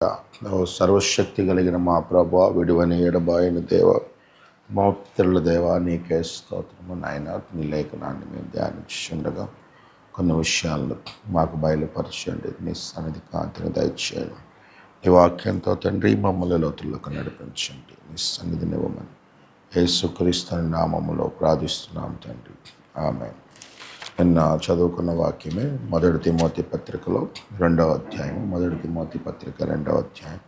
ఓ సర్వశక్తి కలిగిన మా ప్రభా, విడువని ఎడబాయని దేవ, మౌత్రుల దేవ, నీకే స్తోత్రము నాయన. నీ లేఖనాన్ని మేము ధ్యానించుండగా కొన్ని విషయాలను మాకు బయలుపరచండి. నీ సన్నిధి కాంతిని దయచేయండి. నీ వాక్యంతో తండ్రి మమ్మల్ని లోతుల్లోకి నడిపించండి. నీ సన్నిధిని ఇవ్వమని యేసుక్రీస్తు నామములో ప్రార్థిస్తున్నాం తండ్రి, ఆమేన్. నిన్న చదువుకున్న వాక్యమే మొదటి తిమోతి పత్రికలో 2వ అధ్యాయం. మొదటి తిమోతి పత్రిక 2వ అధ్యాయం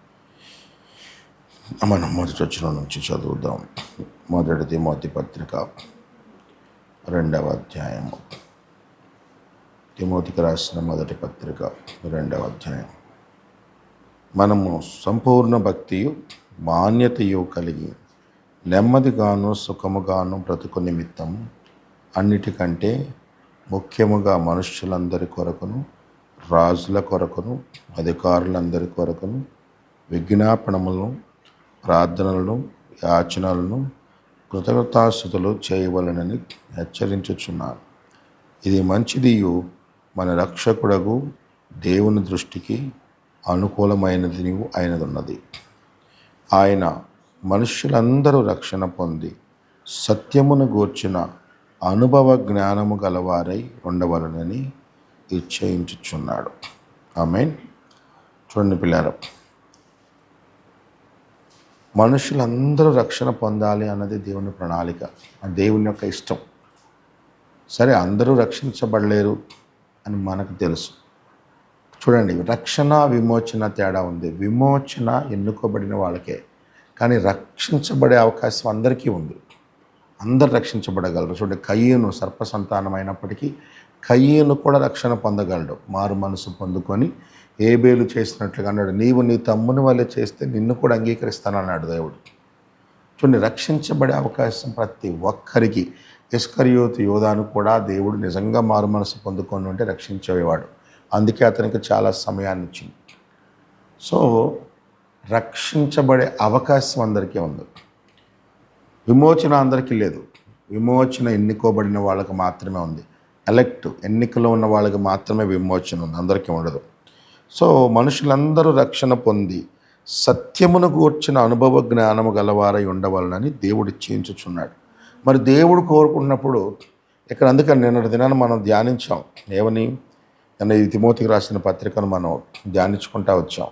మనం మొదటి వచనం నుంచి చదువుదాం. మొదటి తిమోతి పత్రిక 2వ అధ్యాయము. తిమోతికి రాసిన మొదటి పత్రిక 2వ అధ్యాయం. మనము సంపూర్ణ భక్తియు మాన్యతయు కలిగి నెమ్మదిగాను సుఖముగాను బ్రతుకు నిమిత్తం అన్నిటికంటే ముఖ్యముగా మనుష్యులందరి కొరకును, రాజుల కొరకును, అధికారులందరి కొరకును విజ్ఞాపనములను, ప్రార్థనలను, యాచనలను, కృతజ్ఞతాస్తుతులు చేయవలనని హెచ్చరించుచున్నాను. ఇది మంచిదియు మన రక్షకుడగు దేవుని దృష్టికి అనుకూలమైనది అయినదున్నది. ఆయన మనుష్యులందరూ రక్షణ పొంది సత్యమును గూర్చిన అనుభవ జ్ఞానము గలవారై ఉండవలనని ఇచ్ఛయించుచున్నాడు. ఆమేన్. చూడండి పిల్లారా, మనుషులందరూ రక్షణ పొందాలి అన్నది దేవుని ప్రణాళిక, దేవుని యొక్క ఇష్టం. సరే, అందరూ రక్షించబడలేరు అని మనకు తెలుసు. చూడండి, రక్షణ విమోచన తేడా ఉంది. విమోచన ఎన్నుకోబడిన వాళ్ళకే, కానీ రక్షించబడే అవకాశం అందరికీ ఉంది. అందరు రక్షించబడగలరు. చూడండి, కయ్యూను సర్ప సంతానం అయినప్పటికీ కయ్యూను కూడా రక్షణ పొందగలడు. మారు మనసు పొందుకొని ఏబేలు చేసినట్లుగా అన్నాడు, నీవు నీ తమ్ముని వల్లే చేస్తే నిన్ను కూడా అంగీకరిస్తానన్నాడు దేవుడు. చూడండి, రక్షించబడే అవకాశం ప్రతి ఒక్కరికి. ఇస్కరియోతు యోధాను కూడా దేవుడు నిజంగా మారు మనసు పొందుకొని ఉంటే రక్షించేవాడు. అందుకే అతనికి చాలా సమయాన్ని ఇచ్చింది. సో రక్షించబడే అవకాశం అందరికీ ఉంది. విమోచన అందరికీ లేదు. విమోచన ఎన్నుకోబడిన వాళ్ళకి మాత్రమే ఉంది. ఎన్నికలో ఉన్న వాళ్ళకి మాత్రమే విమోచన ఉంది, అందరికీ ఉండదు. సో మనుషులందరూ రక్షణ పొంది సత్యమును గూర్చిన అనుభవ జ్ఞానము గలవారై ఉండవాలని దేవుడు ఇచ్ఛయించుచున్నాడు. మరి దేవుడు కోరుకున్నప్పుడు ఇక్కడ, అందుకని నిన్నటి దినాన్ని మనం ధ్యానించాం. ఏమని? ఈ తిమోతికి రాసిన పత్రికను మనం ధ్యానించుకుంటా వచ్చాం.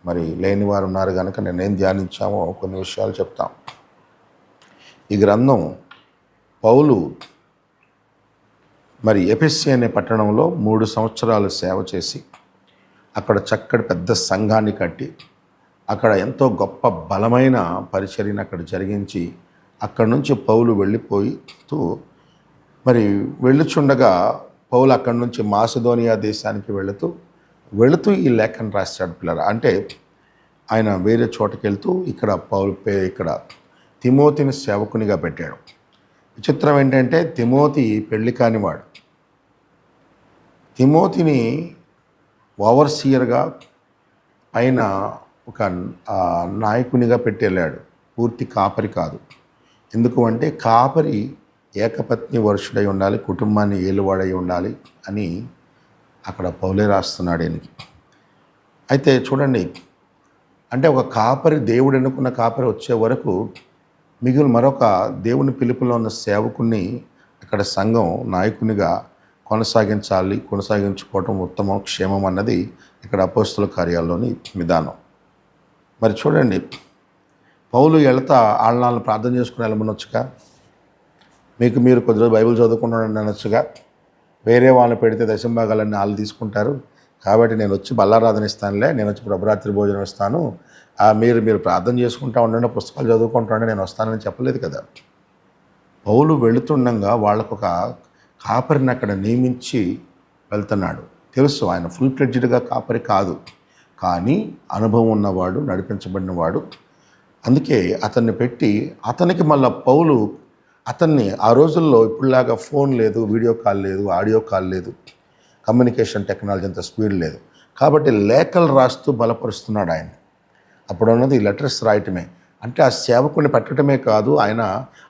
మరి లేని వారు ఉన్నారు కనుక నేనేం ధ్యానించామో కొన్ని విషయాలు చెప్తాం. ఈ గ్రంథం పౌలు మరి ఎఫెసీ అనే పట్టణంలో 3 సంవత్సరాలు సేవ చేసి అక్కడ చక్కటి పెద్ద సంఘాన్ని కట్టి అక్కడ ఎంతో గొప్ప బలమైన పరిచర్యను అక్కడ జరిగించి అక్కడి నుంచి పౌలు వెళ్ళిపోతూ మరి వెళ్ళుచుండగా పౌలు అక్కడి నుంచి మాసిదోనియా దేశానికి వెళుతూ ఈ లేఖను రాశాడు పిల్లరా. అంటే ఆయన వేరే చోటకి వెళ్తూ ఇక్కడ తిమోతిని సేవకునిగా పెట్టాడు. విచిత్రం ఏంటంటే తిమోతి పెళ్లి కానివాడు. తిమోతిని ఓవర్సీయర్గా పైన ఒక నాయకునిగా పెట్టెళ్ళాడు. పూర్తి కాపరి కాదు. ఎందుకు అంటే కాపరి ఏకపత్ని వరుషుడై ఉండాలి, కుటుంబాన్ని ఏలువాడై ఉండాలి అని అక్కడ పౌలే రాస్తున్నాడు ఈయనకి. అయితే చూడండి, అంటే ఒక కాపరి, దేవుడు ఎన్నుకున్న కాపరి వచ్చే వరకు మరొక దేవుని పిలుపులో ఉన్న సేవకుని అక్కడ సంఘం నాయకునిగా కొనసాగించుకోవటం ఉత్తమం, క్షేమం అన్నది ఇక్కడ అపోస్తుల కార్యాల్లోని విధానం. మరి చూడండి, పౌలు వెళ్తా ఆళ్ళనాలను ప్రార్థన చేసుకుని వెళ్ళమనొచ్చుగా, మీరు కొద్ది రోజు బైబిల్ చదువుకున్నాడని అనొచ్చుగా, వేరే వాళ్ళని పెడితే దశంభాగాలన్నీ వాళ్ళు తీసుకుంటారు కాబట్టి నేను వచ్చి బల్లారాధన ఇస్తానులే, నేను వచ్చి ప్రభరాత్రి భోజనం ఇస్తాను, మీరు ప్రార్థన చేసుకుంటా ఉండండి, పుస్తకాలు చదువుకుంటా ఉండండి, నేను వస్తానని చెప్పలేదు కదా. పౌలు వెళుతుండగా వాళ్ళకు ఒక కాపరిని అక్కడ నియమించి వెళ్తున్నాడు. తెలుసు ఆయన ఫుల్ ఫ్లెడ్జ్డ్గా కాపరి కాదు, కానీ అనుభవం ఉన్నవాడు, నడిపించబడినవాడు. అందుకే అతన్ని పెట్టి అతనికి మళ్ళీ పౌలు అతన్ని, ఆ రోజుల్లో ఇప్పుడులాగా ఫోన్ లేదు, వీడియో కాల్ లేదు, ఆడియో కాల్ లేదు, కమ్యూనికేషన్ టెక్నాలజీ అంత స్పీడ్ లేదు కాబట్టి లేఖలు రాస్తూ బలపరుస్తున్నాడు ఆయన. అప్పుడు ఉన్నది లెటర్స్ రాయటమే. అంటే ఆ సేవకుని పెట్టడమే కాదు, ఆయన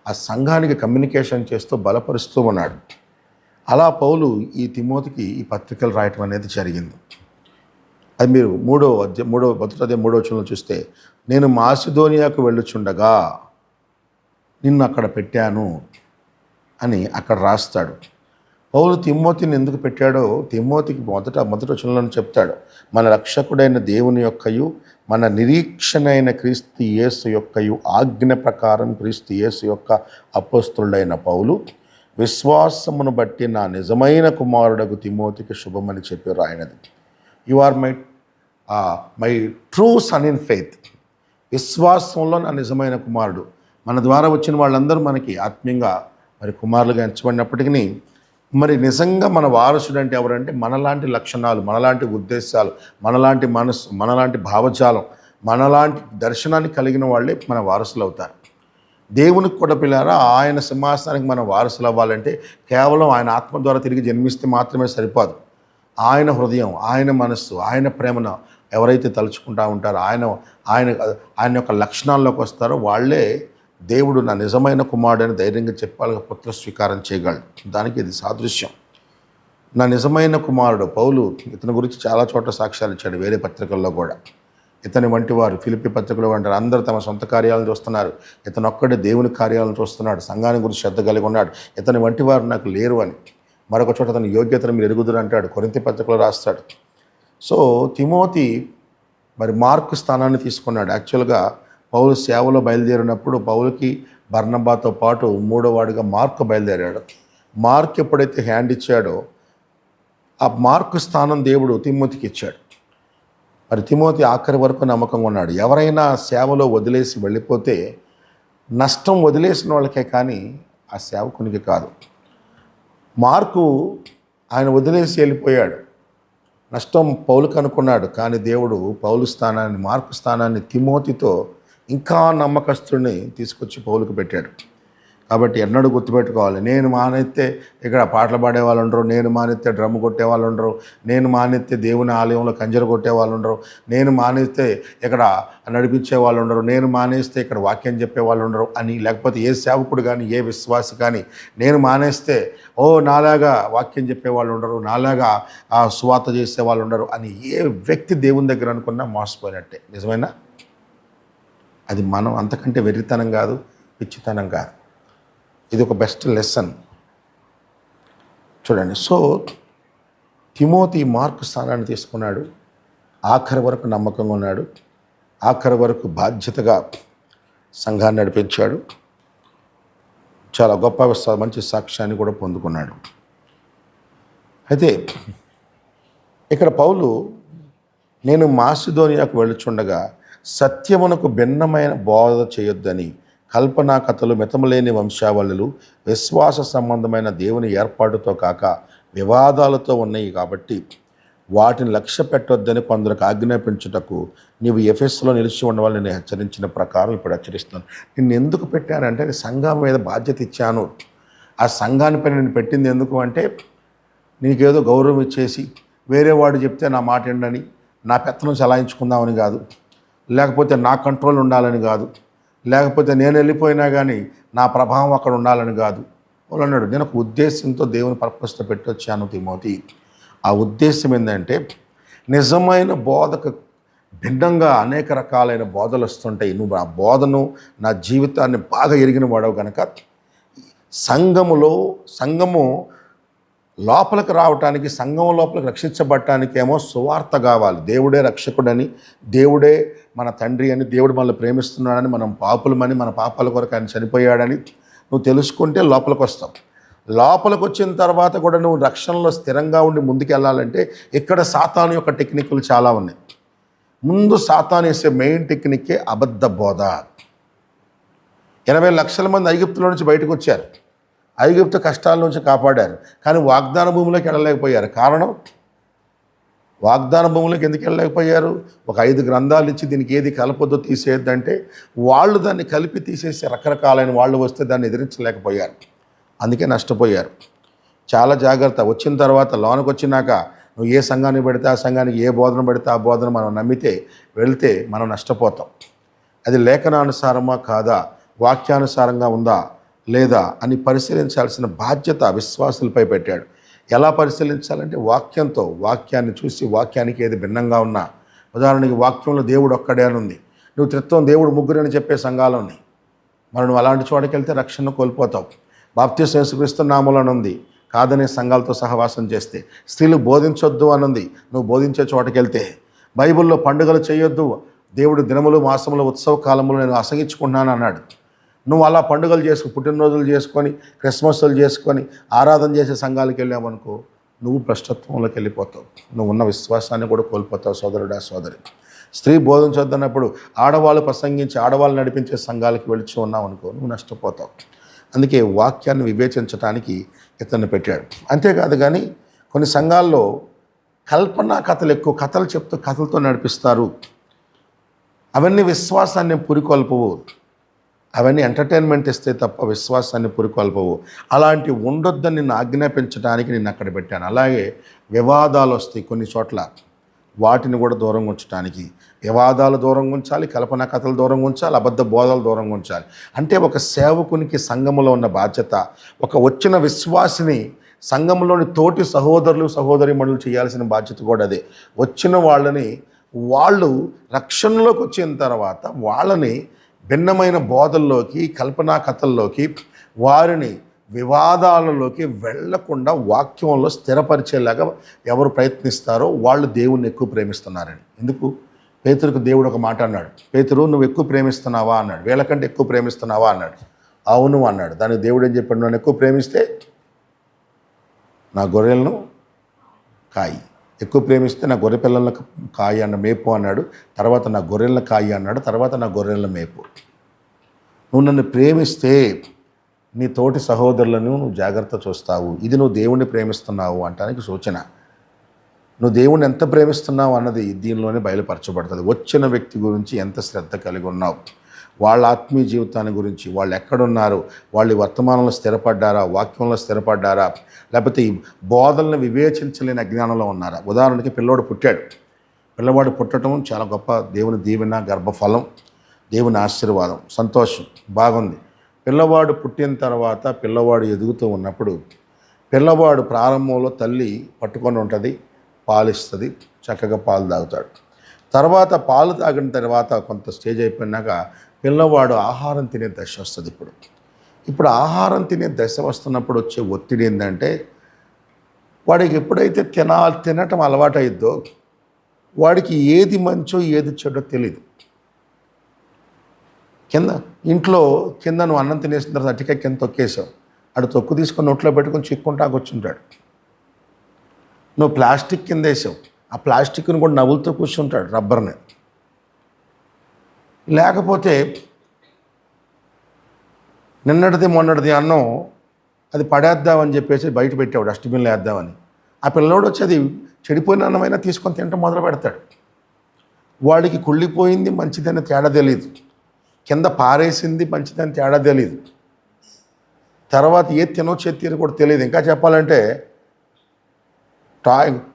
ఆ సంఘానికి కమ్యూనికేషన్ చేస్తూ బలపరుస్తూ ఉన్నాడు. అలా పౌలు ఈ తిమోతికి ఈ పత్రికలు రాయటం అనేది జరిగింది. అది మీరు మొదటి అధ్యాయం 3వ వచనంలో చూస్తే, నేను మాసిదోనియాకు వెళ్ళుచుండగా నిన్ను అక్కడ పెట్టాను అని అక్కడ రాస్తాడు. పౌలు తిమోతిని ఎందుకు పెట్టాడో తిమోతికి మొదటి వచనంలో చెప్తాడు. మన రక్షకుడైన దేవుని యొక్కయు మన నిరీక్షణైన క్రీస్తు యేసు యొక్కయు ఆజ్ఞ ప్రకారం క్రీస్తు యేసు యొక్క అపోస్తలుడైన పౌలు విశ్వాసమును బట్టి నా నిజమైన కుమారుడకు తిమోతికి శుభమని చెప్పి రాయినది. You are my true son in faith. విశ్వాసంలో నా నిజమైన కుమారుడు. మన ద్వారా వచ్చిన వాళ్ళందరూ మనకి ఆత్మీయంగా మరి కుమారులుగా ఎంచబడినప్పటికీ మరి నిజంగా మన వారసుడు అంటే ఎవరంటే మనలాంటి లక్షణాలు, మనలాంటి ఉద్దేశాలు, మనలాంటి మనస్సు, మనలాంటి భావజాలం, మనలాంటి దర్శనాన్ని కలిగిన వాళ్ళే మన వారసులు అవుతారు. దేవునికి కూడా పిల్లారా, ఆయన సింహాసనానికి మనం వారసులు అవ్వాలంటే కేవలం ఆయన ఆత్మ ద్వారా తిరిగి జన్మిస్తే మాత్రమే సరిపోదు. ఆయన హృదయం, ఆయన మనస్సు, ఆయన ప్రేమను ఎవరైతే తలుచుకుంటూ ఉంటారో, ఆయన యొక్క లక్షణాల్లోకి వస్తారో వాళ్ళే దేవుడు నా నిజమైన కుమారుడని ధైర్యంగా చెప్పాలి, పుత్ర స్వీకారం చేయగలడు. దానికి ఇది సాదృశ్యం. నా నిజమైన కుమారుడు పౌలు ఇతని గురించి చాలా చోట్ల సాక్ష్యాలు ఇచ్చాడు, వేరే పత్రికల్లో కూడా. ఇతని వంటి వారు ఫిలిప్పీ పత్రికలో అంటారు, అందరూ తమ సొంత కార్యాలను చూస్తున్నారు, ఇతను ఒక్కడే దేవుని కార్యాలను చూస్తున్నాడు, సంఘాన్ని గురించి శ్రద్ధ కలిగి ఉన్నాడు, ఇతని వంటి వారు నాకు లేరు అని. మరొక చోట తన యోగ్యతను మీరు ఎరుగుదురు అంటాడు, కొరింథీ పత్రికలో రాస్తాడు. సో తిమోతి మరి మార్కు స్థానాన్ని తీసుకున్నాడు. యాక్చువల్గా పౌలు సేవలో బయలుదేరినప్పుడు పౌలుకి బర్నబాతో పాటు 3వ వాడిగా మార్కు బయలుదేరాడు. మార్క్ ఎప్పుడైతే హ్యాండ్ ఇచ్చాడో ఆ మార్కు స్థానం దేవుడు తిమోతికి ఇచ్చాడు. మరి తిమోతి ఆఖరి వరకు నమ్మకంగా ఉన్నాడు. ఎవరైనా సేవలో వదిలేసి వెళ్ళిపోతే నష్టం వదిలేసిన వాళ్ళకే కానీ ఆ సేవకునికి కాదు. మార్కు ఆయన వదిలేసి వెళ్ళిపోయాడు, నష్టం పౌలుకు అనుకున్నాడు. కానీ దేవుడు పౌలు స్థానాన్ని, మార్కు స్థానాన్ని తిమోతితో ఇంకా నమ్మకస్తుడిని తీసుకొచ్చి పౌలుకు పెట్టాడు. కాబట్టి ఎన్నడూ గుర్తుపెట్టుకోవాలి, నేను మానేస్తే ఇక్కడ పాటలు పాడే వాళ్ళు ఉండరు, నేను మానేస్తే డ్రమ్ము కొట్టే వాళ్ళు ఉండరు, నేను మానేస్తే దేవుని ఆలయంలో కంజర కొట్టే వాళ్ళు ఉండరు, నేను మానేస్తే ఇక్కడ నడిపించే వాళ్ళు ఉండరు, నేను మానేస్తే ఇక్కడ వాక్యం చెప్పే వాళ్ళు ఉండరు అని, లేకపోతే ఏ సేవకుడు కానీ ఏ విశ్వాసి కానీ నేను మానేస్తే నాలాగా వాక్యం చెప్పే వాళ్ళు ఉండరు, నాలాగా సువార్త చేసే వాళ్ళు ఉండరు అని ఏ వ్యక్తి దేవుని దగ్గర అనుకున్నా మోసపోయినట్టే. నిజమైనా అది మనం అంతకంటే వెర్రితనం కాదు, పిచ్చితనం కాదు. ఇది ఒక బెస్ట్ లెసన్ చూడండి. సో తిమోతి మార్కు స్థానాన్ని తీసుకున్నాడు, ఆఖరి వరకు నమ్మకంగా ఉన్నాడు, ఆఖరి వరకు బాధ్యతగా సంఘాన్ని నడిపించాడు, చాలా గొప్ప మంచి సాక్ష్యాన్ని కూడా పొందుకున్నాడు. అయితే ఇక్కడ పౌలు నేను మాసిదోనియాకు వెళ్ళుచుండగా సత్యమునకు భిన్నమైన బోధ చేయొద్దని కల్పనా కథలు, మితములేని వంశావళులు, విశ్వాస సంబంధమైన దేవుని ఏర్పాటుతో కాక వివాదాలతో ఉన్నాయి కాబట్టి వాటిని లక్ష్య పెట్టొద్దని కొందరికి ఆజ్ఞాపించుటకు నీవు ఎఫెస్లో నిలిచి ఉండవాలని నేను హెచ్చరించిన ప్రకారం ఇప్పుడు హెచ్చరిస్తున్నాను. నిన్ను ఎందుకు పెట్టానంటే సంఘం మీద బాధ్యత ఇచ్చాను. ఆ సంఘానిపై నేను పెట్టింది ఎందుకు అంటే నీకేదో గౌరవం ఇచ్చేసి వేరే వాడు చెప్తే నా మాట ఏంటని, నా పెత్తనం చలాయించుకుందామని కాదు, లేకపోతే నా కంట్రోల్ ఉండాలని కాదు, లేకపోతే నేను వెళ్ళిపోయినా కానీ నా ప్రభావం అక్కడ ఉండాలని కాదు. వాళ్ళు అన్నాడు, నేను ఒక ఉద్దేశంతో దేవుని పర్పస్తో పెట్టొచ్చాను తిమోతి. ఆ ఉద్దేశం ఏంటంటే నిజమైన బోధకు భిన్నంగా అనేక రకాలైన బోధలు వస్తుంటాయి. నువ్వు ఆ బోధను, నా జీవితాన్ని బాగా ఎరిగిన వాడవు కనుక సంఘము లోపలికి రావటానికి, సంఘం లోపలికి రక్షించబడటానికి ఏమో సువార్త కావాలి. దేవుడే రక్షకుడని, దేవుడే మన తండ్రి అని, దేవుడు మనల్ని ప్రేమిస్తున్నాడని, మనం పాపులమని, మన పాపాల కొరకు ఆయన చనిపోయాడని నువ్వు తెలుసుకుంటే లోపలికి వస్తావు. లోపలికి వచ్చిన తర్వాత కూడా నువ్వు రక్షణలో స్థిరంగా ఉండి ముందుకు వెళ్ళాలంటే ఇక్కడ సాతాను యొక్క టెక్నిక్లు చాలా ఉన్నాయి. ముందు సాతాను వేసే మెయిన్ టెక్నిక్కే అబద్ధ బోధ. 80 లక్షల మంది ఐగుప్తులో నుంచి బయటకు వచ్చారు, ఐగుప్తు కష్టాల నుంచి కాపాడారు, కానీ వాగ్దాన భూమిలోకి వెళ్ళలేకపోయారు. కారణం, వాగ్దాన భూమిలోకి ఎందుకు వెళ్ళలేకపోయారు? ఒక 5 గ్రంథాలు ఇచ్చి దీనికి ఏది కలపొద్దో తీసేద్దంటే వాళ్ళు దాన్ని కలిపి తీసేసి రకరకాలైన వాళ్ళు వస్తే దాన్ని ఎదిరించలేకపోయారు, అందుకే నష్టపోయారు. చాలా జాగ్రత్త. వచ్చిన తర్వాత లోనకు వచ్చినాక నువ్వు ఏ సంఘాన్ని పెడితే ఆ సంఘానికి ఏ బోధన పెడితే ఆ బోధన మనం నమ్మితే వెళ్తే మనం నష్టపోతాం. అది లేఖనానుసారమా కాదా, వాక్యానుసారంగా ఉందా లేదా అని పరిశీలించాల్సిన బాధ్యత విశ్వాసులపై పెట్టాడు. ఎలా పరిశీలించాలంటే వాక్యాన్ని చూసి వాక్యానికి ఏది భిన్నంగా ఉన్నా, ఉదాహరణకి వాక్యంలో దేవుడు ఒక్కడే అని ఉంది, నువ్వు త్రిత్వం దేవుడు ముగ్గురు అని చెప్పే సంఘాలు ఉన్నాయి. మరి నువ్వు అలాంటి చోటకి వెళ్తే రక్షణ కోల్పోతావు. బాప్తిస్మం యేసుక్రీస్తు నామములో ఉంది, కాదనే సంఘాలతో సహవాసం చేస్తే. స్త్రీలు బోధించొద్దు అనుంది, నువ్వు బోధించే చోటకి వెళ్తే. బైబిల్లో పండుగలు చేయొద్దు, దేవుడు దినములు మాసములు ఉత్సవ కాలములు నేను అసహించుకుంటున్నాను అన్నాడు. నువ్వు అలా పండుగలు పుట్టినరోజులు చేసుకొని, క్రిస్మస్లు చేసుకొని ఆరాధన చేసే సంఘాలకు వెళ్ళామనుకో, నువ్వు భ్రష్టత్వంలోకి వెళ్ళిపోతావు. నువ్వు ఉన్న విశ్వాసాన్ని కూడా కోల్పోతావు సోదరుడా, సోదరి. స్త్రీ బోధించొద్దన్నప్పుడు ఆడవాళ్ళు ప్రసంగించి ఆడవాళ్ళు నడిపించే సంఘాలకు వెళుచు ఉన్నావు అనుకో, నువ్వు నష్టపోతావు. అందుకే వాక్యాన్ని వివేచించడానికి ఇతన్ని పెట్టాడు. అంతేకాదు కానీ కొన్ని సంఘాల్లో కల్పనా కథలు ఎక్కువ, కథలు చెప్తూ కథలతో నడిపిస్తారు. అవన్నీ విశ్వాసాన్ని పురికొల్పవు. అవన్నీ ఎంటర్టైన్మెంట్ ఇస్తే తప్ప విశ్వాసాన్ని పురికొల్పవు. అలాంటి ఉండొద్దని నిన్ను ఆజ్ఞాపించడానికి నేను అక్కడ పెట్టాను. అలాగే వివాదాలు వస్తాయి కొన్ని చోట్ల, వాటిని కూడా దూరంగా ఉంచడానికి. వివాదాలు దూరంగా ఉంచాలి, కల్పనా కథలు దూరంగా ఉంచాలి, అబద్ధ బోధలు దూరంగా ఉంచాలి. అంటే ఒక సేవకునికి సంఘములో ఉన్న బాధ్యత, ఒక వచ్చిన విశ్వాసిని సంఘంలోని తోటి సహోదరులు సహోదరీమణులు చేయాల్సిన బాధ్యత కూడా అదే. వచ్చిన వాళ్ళు రక్షణలోకి వచ్చిన తర్వాత వాళ్ళని భిన్నమైన బోధల్లోకి, కల్పనా కథల్లోకి, వారిని వివాదాలలోకి వెళ్లకుండా వాక్యంలో స్థిరపరిచేలాగా ఎవరు ప్రయత్నిస్తారో వాళ్ళు దేవుణ్ణి ఎక్కువ ప్రేమిస్తున్నారని. ఎందుకు? పేతురుకు దేవుడు ఒక మాట అన్నాడు, పేతురు నువ్వు ఎక్కువ ప్రేమిస్తున్నావా అన్నాడు. వీళ్ళకంటే ఎక్కువ ప్రేమిస్తున్నావా అన్నాడు. అవును అన్నాడు. దానికి దేవుడు ఏం చెప్పాడు? నన్ను ఎక్కువ ప్రేమిస్తే నా గొర్రెలను కాయి, ఎక్కువ ప్రేమిస్తే నా గొర్రె పిల్లలకు కాయి అన్న మేపు అన్నాడు. తర్వాత నా గొర్రెలను కాయి అన్నాడు. తర్వాత నా గొర్రెల మేపు. నువ్వు నన్ను ప్రేమిస్తే నీ తోటి సహోదరులను నువ్వు జాగ్రత్త చూస్తావు. ఇది నువ్వు దేవుణ్ణి ప్రేమిస్తున్నావు అంటానికి సూచన. నువ్వు దేవుణ్ణి ఎంత ప్రేమిస్తున్నావు అన్నది దీనిలోనే బయలుపరచబడుతుంది. వచ్చిన వ్యక్తి గురించి ఎంత శ్రద్ధ కలిగి ఉన్నావు, వాళ్ళ ఆత్మీయ జీవితాన్ని గురించి, వాళ్ళు ఎక్కడున్నారు, వాళ్ళు వర్తమానంలో స్థిరపడ్డారా, వాక్యంలో స్థిరపడ్డారా, లేకపోతే ఈ బోధనలను వివేచించలేని అజ్ఞానంలో ఉన్నారా. ఉదాహరణకి పిల్లవాడు పుట్టాడు, పిల్లవాడు పుట్టడం చాలా గొప్ప దేవుని దీవెన, గర్భఫలం, దేవుని ఆశీర్వాదం, సంతోషం, బాగుంది. పిల్లవాడు పుట్టిన తర్వాత పిల్లవాడు ఎదుగుతూ ఉన్నప్పుడు పిల్లవాడు ప్రారంభంలో తల్లి పట్టుకొని ఉంటుంది, పాలిస్తుంది, చక్కగా పాలు తాగుతాడు. తర్వాత పాలు తాగిన తర్వాత కొంత స్టేజ్ అయిపోయినాక పిల్లవాడు ఆహారం తినే దశ వస్తుంది. ఇప్పుడు ఆహారం తినే దశ వస్తున్నప్పుడు వచ్చే ఒత్తిడి ఏంటంటే, వాడికి ఎప్పుడైతే తినటం అలవాటైద్దో వాడికి ఏది మంచో ఏది చెడో తెలియదు. ఇంట్లో కింద నువ్వు అన్నం తినేసిన తర్వాత అట్టికాయ కింద తొక్కేసావు, అటు తొక్కు తీసుకొని నోట్లో పెట్టుకొని చిక్కుంటా కూర్చుంటాడు. నువ్వు ప్లాస్టిక్ కింద వేసావు, ఆ ప్లాస్టిక్ని కూడా నవ్వులతో కూర్చుంటాడు, రబ్బర్ని. లేకపోతే నిన్నటిది మొన్నటిది అన్నం అది పడేద్దామని చెప్పేసి బయట పెట్టావు, డస్ట్బిన్లో వేద్దామని. ఆ పిల్లోడు వచ్చి అది చెడిపోయిన అన్నమైనా తీసుకొని తినటం మొదలు పెడతాడు. వాడికి కుళ్ళిపోయింది మంచిదని తేడా తెలియదు, కింద పారేసింది మంచిదని తేడా తెలియదు, తర్వాత ఏది తినొచ్చు ఏది తీరు కూడా తెలియదు. ఇంకా చెప్పాలంటే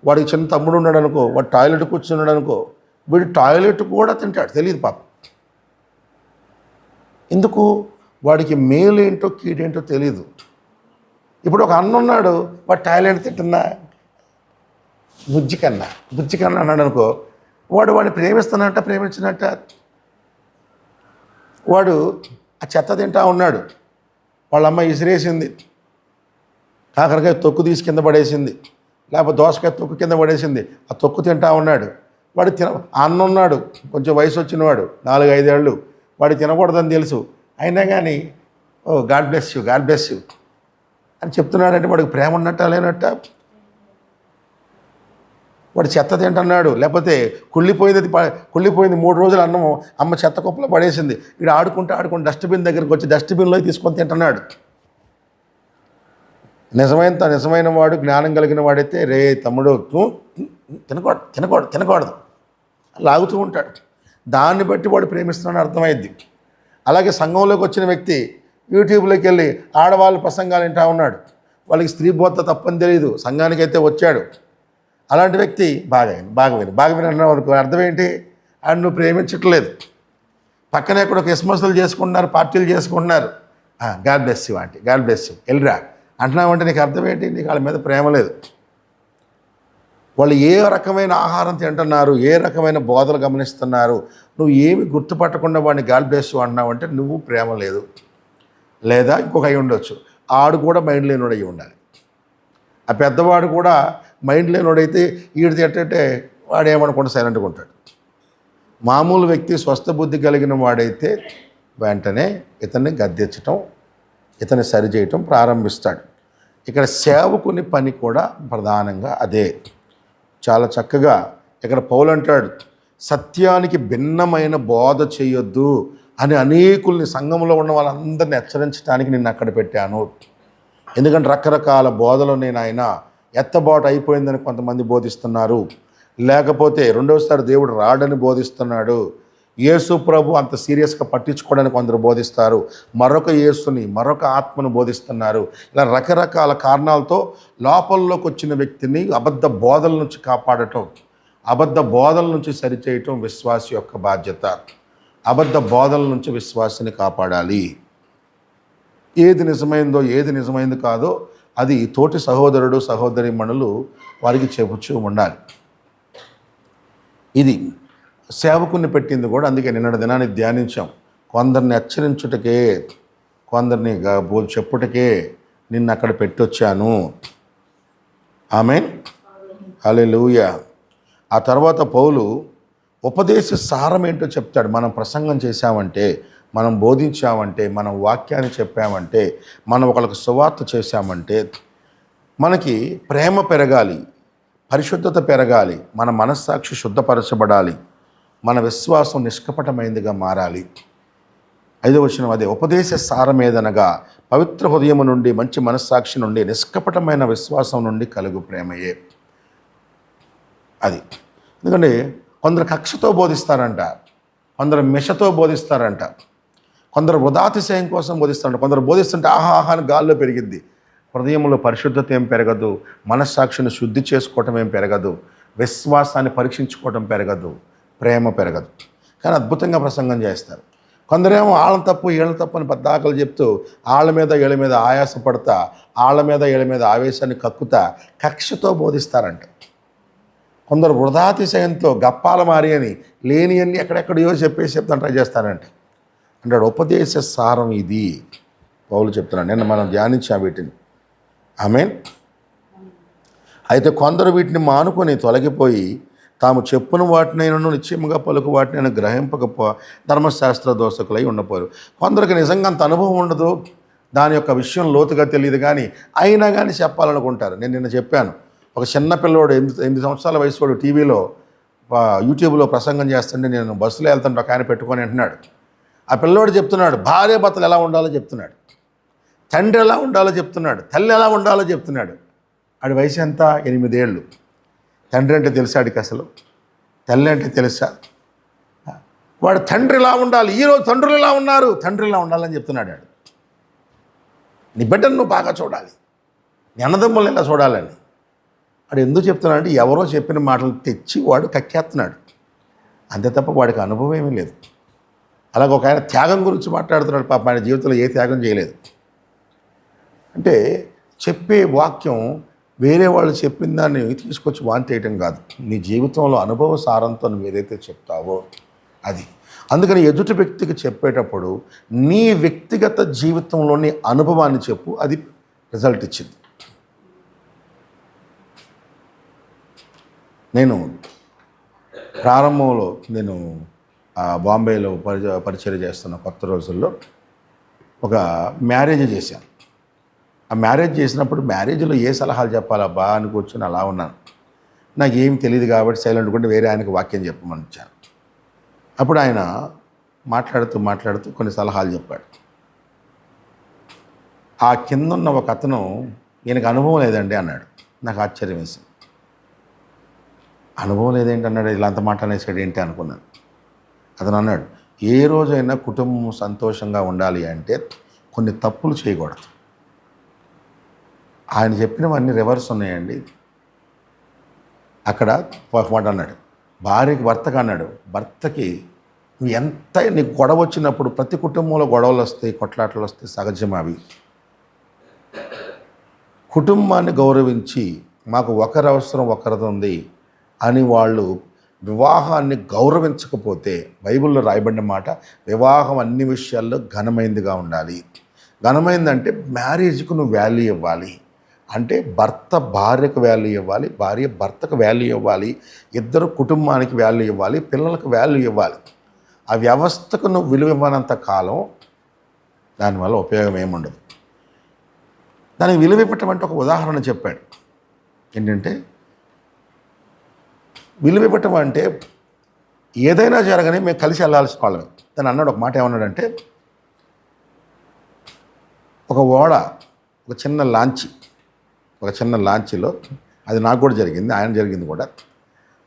వాడికి చిన్న తమ్ముడు ఉన్నాడు అనుకో, వాడు టాయిలెట్ కూర్చున్నాడు అనుకో, వీడు టాయిలెట్ కూడా తింటాడు, తెలియదు పాప. ఎందుకు? వాడికి మేలు ఏంటో కీడేంటో తెలియదు. ఇప్పుడు ఒక అన్న ఉన్నాడు, వాడు టాయిలెట్ తింటున్నా బుజ్జి కన్నా అన్నాడు అనుకో, వాడిని ప్రేమించినట్ట వాడు ఆ చెత్త తింటా ఉన్నాడు. వాళ్ళ అమ్మ ఇసిరేసింది, కాకరకాయ తొక్కు తీసి కింద పడేసింది, లేకపోతే దోసకాయ తొక్కు కింద పడేసింది, ఆ తొక్కు తింటా ఉన్నాడు. వాడు అన్న ఉన్నాడు, కొంచెం వయసు వచ్చినవాడు, 4-5 ఏళ్ళు, వాడు తినకూడదని తెలుసు, అయినా కానీ గాడ్ బ్లెస్ యూ అని చెప్తున్నాడంటే వాడికి ప్రేమ ఉన్నట్ట లేనట్ట? వాడు చెత్త తింటున్నాడు, లేకపోతే కుళ్ళిపోయింది 3 రోజులు అన్నము అమ్మ చెత్త కుప్పలో పడేసింది, వీడు ఆడుకుంటూ డస్ట్బిన్ దగ్గరికి వచ్చి డస్ట్బిన్లో తీసుకొని తింటున్నాడు. నిజమైన వాడు, జ్ఞానం కలిగిన వాడైతే, రే తమ్ముడు తినకూడదు లాగుతూ ఉంటాడు. దాన్ని బట్టి వాడు ప్రేమిస్తున్నాడని అర్థమైద్ది. అలాగే సంఘంలోకి వచ్చిన వ్యక్తి యూట్యూబ్లోకి వెళ్ళి ఆడవాళ్ళ ప్రసంగాలు వింటా ఉన్నాడు, వాళ్ళకి స్త్రీ బోధ తప్పని తెలియదు, సంఘానికి అయితే వచ్చాడు. అలాంటి వ్యక్తి బాగా విని అన్నావు అనుకో, అర్థం ఏంటి? ఆయన నువ్వు ప్రేమించట్లేదు. పక్కనే ఎక్కడో క్రిస్మస్లు చేసుకుంటున్నారు, పార్టీలు చేసుకుంటున్నారు, God bless you aunty, God bless you, వెళ్ళిరా అంటున్నావంటే నీకు అర్థం ఏంటి? నీకు వాళ్ళ మీద ప్రేమ లేదు. వాళ్ళు ఏ రకమైన ఆహారం తింటున్నారు, ఏ రకమైన బోధలు గమనిస్తున్నారు, నువ్వు ఏమి గుర్తుపట్టకుండా వాడిని గాడ్ బ్లెస్ యు అంటున్నావంటే నువ్వు ప్రేమ లేదు. లేదా ఇంకొక అయి ఉండొచ్చు, ఆడు కూడా మైండ్ లేనివాడు అయి ఉండాలి. ఆ పెద్దవాడు కూడా మైండ్ లేనివాడైతే ఈడు తింటే వాడు ఏమనుకుంటా సైలెంట్గా ఉంటాడు. మామూలు వ్యక్తి స్వస్థ బుద్ధి కలిగిన వాడైతే వెంటనే ఇతన్ని గద్దెచ్చటం, ఇతన్ని సరిచేయటం ప్రారంభిస్తాడు. ఇక్కడ సేవకుని పని కూడా ప్రధానంగా అదే. చాలా చక్కగా ఇక్కడ పౌలు అంటాడు, సత్యానికి భిన్నమైన బోధ చేయొద్దు అని అనేకుల్ని, సంఘంలో ఉన్న వాళ్ళందరినీ హెచ్చరించడానికి నిన్ను అక్కడ పెట్టాను. ఎందుకంటే రకరకాల బోధలు నేను ఆయన ఎత్తబాటు అయిపోయిందని కొంతమంది బోధిస్తున్నారు, లేకపోతే రెండవసారి దేవుడు రాడని బోధిస్తున్నాడు, యేసు ప్రభు అంత సీరియస్గా పట్టించుకోవడానికి కొందరు బోధిస్తారు, మరొక యేసుని, మరొక ఆత్మను బోధిస్తున్నారు. ఇలా రకరకాల కారణాలతో లోపల్లోకి వచ్చిన వ్యక్తిని అబద్ధ బోధల నుంచి కాపాడటం, అబద్ధ బోధల నుంచి సరిచేయటం విశ్వాసి యొక్క బాధ్యత. అబద్ధ బోధల నుంచి విశ్వాసిని కాపాడాలి. ఏది నిజమైందో ఏది నిజమైంది కాదో అది తోటి సహోదరుడు సహోదరీమణులు వారికి చెబుతూ ఉండాలి. ఇది సేవకుని పెట్టింది కూడా అందుకే. నిన్నటి దినాన్ని ధ్యానించాం. కొందరిని హెచ్చరించుటకే, కొందరిని చెప్పుటకే నిన్ను అక్కడ పెట్టొచ్చాను. ఆమేన్, హల్లెలూయా. ఆ తర్వాత పౌలు ఉపదేశ సారం ఏంటో చెప్తాడు. మనం ప్రసంగం చేశామంటే, మనం బోధించామంటే, మనం వాక్యాన్ని చెప్పామంటే, మనం ఒకరికి సువార్త చేశామంటే మనకి ప్రేమ పెరగాలి, పరిశుద్ధత పెరగాలి, మన మనస్సాక్షి శుద్ధపరచబడాలి, మన విశ్వాసం నిష్కపటమైనదిగా మారాలి. 5వ వచనం అదే. ఉపదేశ సారం ఏదనగా పవిత్ర హృదయం నుండి, మంచి మనస్సాక్షి నుండి, నిష్కపటమైన విశ్వాసం నుండి కలుగు ప్రేమయే. అది. ఎందుకంటే కొందరు కక్షతో బోధిస్తారంట, కొందరు మిషతో బోధిస్తారంట, కొందరు వృధాతిశయం కోసం బోధిస్తారంట, కొందరు బోధిస్తుంటే ఆహాహాని గాల్లో పెరిగింది. హృదయంలో పరిశుద్ధత ఏం పెరగదు, మనస్సాక్షిని శుద్ధి చేసుకోవటం ఏం పెరగదు, విశ్వాసాన్ని పరీక్షించుకోవటం పెరగదు, ప్రేమ పెరగదు. కానీ అద్భుతంగా ప్రసంగం చేస్తారు. కొందరేమో వాళ్ళ తప్పు వీళ్ళ తప్పు అని పద్దాకలు చెప్తూ వాళ్ళ మీద వీళ్ళ మీద ఆయాసపడతా, వాళ్ళ మీద వీళ్ళ మీద ఆవేశాన్ని కక్కుతా కక్షతో బోధిస్తారంట. కొందరు వృధాతిశయంతో గప్పాల మారి అని లేని అన్ని ఎక్కడెక్కడో చెప్తాను ట్రై చేస్తారంట. అంటాడు ఉపదేశ సారం ఇది పౌలు చెప్తున్నాడు. నిన్న మనం ధ్యానించాం వీటిని. ఆమేన్. అయితే కొందరు వీటిని మానుకొని తొలగిపోయి తాము చెప్పున వాటినైనా నిశ్చయముగా పలుకు వాటినైనా గ్రహింపకపో ధర్మశాస్త్ర దోషకులై ఉండపోరు. కొందరికి నిజంగా అంత అనుభవం ఉండదు, దాని యొక్క విషయం లోతుగా తెలియదు, కానీ అయినా కానీ చెప్పాలనుకుంటారు. నేను నిన్న చెప్పాను, ఒక చిన్న పిల్లోడు 8 సంవత్సరాల వయసు వాడు టీవీలో యూట్యూబ్లో ప్రసంగం చేస్తుంటే నేను బస్సులో వెళ్తుంటే ఒక ఆయన పెట్టుకొని అంటున్నాడు. ఆ పిల్లోడు చెప్తున్నాడు భార్య భర్తలు ఎలా ఉండాలో చెప్తున్నాడు, తండ్రి ఎలా ఉండాలో చెప్తున్నాడు, తల్లి ఎలా ఉండాలో చెప్తున్నాడు. ఆడి వయసు ఎంత? 8 ఏళ్ళు. తండ్రి అంటే తెలుసా ఆడికి? అసలు తల్లి అంటే తెలుసా? వాడు తండ్రి ఎలా ఉండాలి, ఈరోజు తండ్రులు ఎలా ఉన్నారు, తండ్రి ఎలా ఉండాలని చెప్తున్నాడు. ఆడు నీ బిడ్డను నువ్వు బాగా చూడాలి, నీ అన్నదమ్ములను ఎలా చూడాలని. వాడు ఎందుకు చెప్తున్నాడు అంటే ఎవరో చెప్పిన మాటలు తెచ్చి వాడు కక్కేస్తున్నాడు, అంతే తప్ప వాడికి అనుభవం ఏమీ లేదు. అలాగే ఒక ఆయన త్యాగం గురించి మాట్లాడుతున్నాడు. పాప ఆయన జీవితంలో ఏ త్యాగం చేయలేదు. అంటే చెప్పే వాక్యం వేరే వాళ్ళు చెప్పిన దాన్ని తీసుకొచ్చి వాంతి వేయటం కాదు, నీ జీవితంలో అనుభవ సారంతో నువ్వు ఏదైతే చెప్తావో అది. అందుకని ఎదుటి వ్యక్తికి చెప్పేటప్పుడు నీ వ్యక్తిగత జీవితంలోని అనుభవాన్ని చెప్పు, అది రిజల్ట్ ఇచ్చింది. నేను ప్రారంభంలో బాంబేలో పరిచయం చేస్తున్న కొత్త రోజుల్లో ఒక మ్యారేజ్ చేశాను. ఆ మ్యారేజ్ చేసినప్పుడు మ్యారేజ్లో ఏ సలహాలు చెప్పాలబ్బా అని కూర్చొని అలా ఉన్నాను. నాకు ఏమి తెలియదు కాబట్టి సైలెంట్ ఉంటే వేరే ఆయనకు వాక్యం చెప్పమని ఇచ్చాను. అప్పుడు ఆయన మాట్లాడుతూ కొన్ని సలహాలు చెప్పాడు. ఆ కింద ఉన్న ఒక అతను ఈయనకు అనుభవం లేదండి అన్నాడు. నాకు ఆశ్చర్యం వేసింది. అనుభవం లేదేంటి అన్నాడు, ఇలా అంత మాట అనేసాడు ఏంటి అనుకున్నాను. అతను అన్నాడు, ఏ రోజైనా కుటుంబం సంతోషంగా ఉండాలి అంటే కొన్ని తప్పులు చేయకూడదు. ఆయన చెప్పినవన్నీ రివర్స్ ఉన్నాయండి. అక్కడ ఒక మాట అన్నాడు, భార్యకి భర్తకు అన్నాడు, భర్తకి నువ్వు ఎంత నీకు గొడవ వచ్చినప్పుడు ప్రతి కుటుంబంలో గొడవలు వస్తాయి, కొట్లాటలు వస్తాయి, సహజం అవి. కుటుంబాన్ని గౌరవించి మాకు ఒకరి అవసరం ఒకరిది ఉంది అని వాళ్ళు వివాహాన్ని గౌరవించకపోతే, బైబిల్లో రాయబడిన మాట, వివాహం అన్ని విషయాల్లో ఘనమైనదిగా ఉండాలి. ఘనమైందంటే మ్యారేజ్కు నువ్వు వాల్యూ ఇవ్వాలి. అంటే భర్త భార్యకు వాల్యూ ఇవ్వాలి, భార్య భర్తకు వాల్యూ ఇవ్వాలి, ఇద్దరు కుటుంబానికి వాల్యూ ఇవ్వాలి, పిల్లలకు వాల్యూ ఇవ్వాలి. ఆ వ్యవస్థకు నువ్వు విలువ ఇవ్వనంత కాలం దానివల్ల ఉపయోగం ఏముండదు. దానికి విలువ ఇవ్వటం అంటే ఒక ఉదాహరణ చెప్పాడు. ఏంటంటే, విలువ ఇవ్వటం అంటే ఏదైనా జరగని మేము కలిసి వెళ్ళాల్సిన వాళ్ళమే. తను అన్నాడు, ఒక మాట ఏమన్నాడంటే, ఒక ఓడ, ఒక చిన్న లాంచీలో, అది నాకు కూడా జరిగింది, ఆయన జరిగింది కూడా.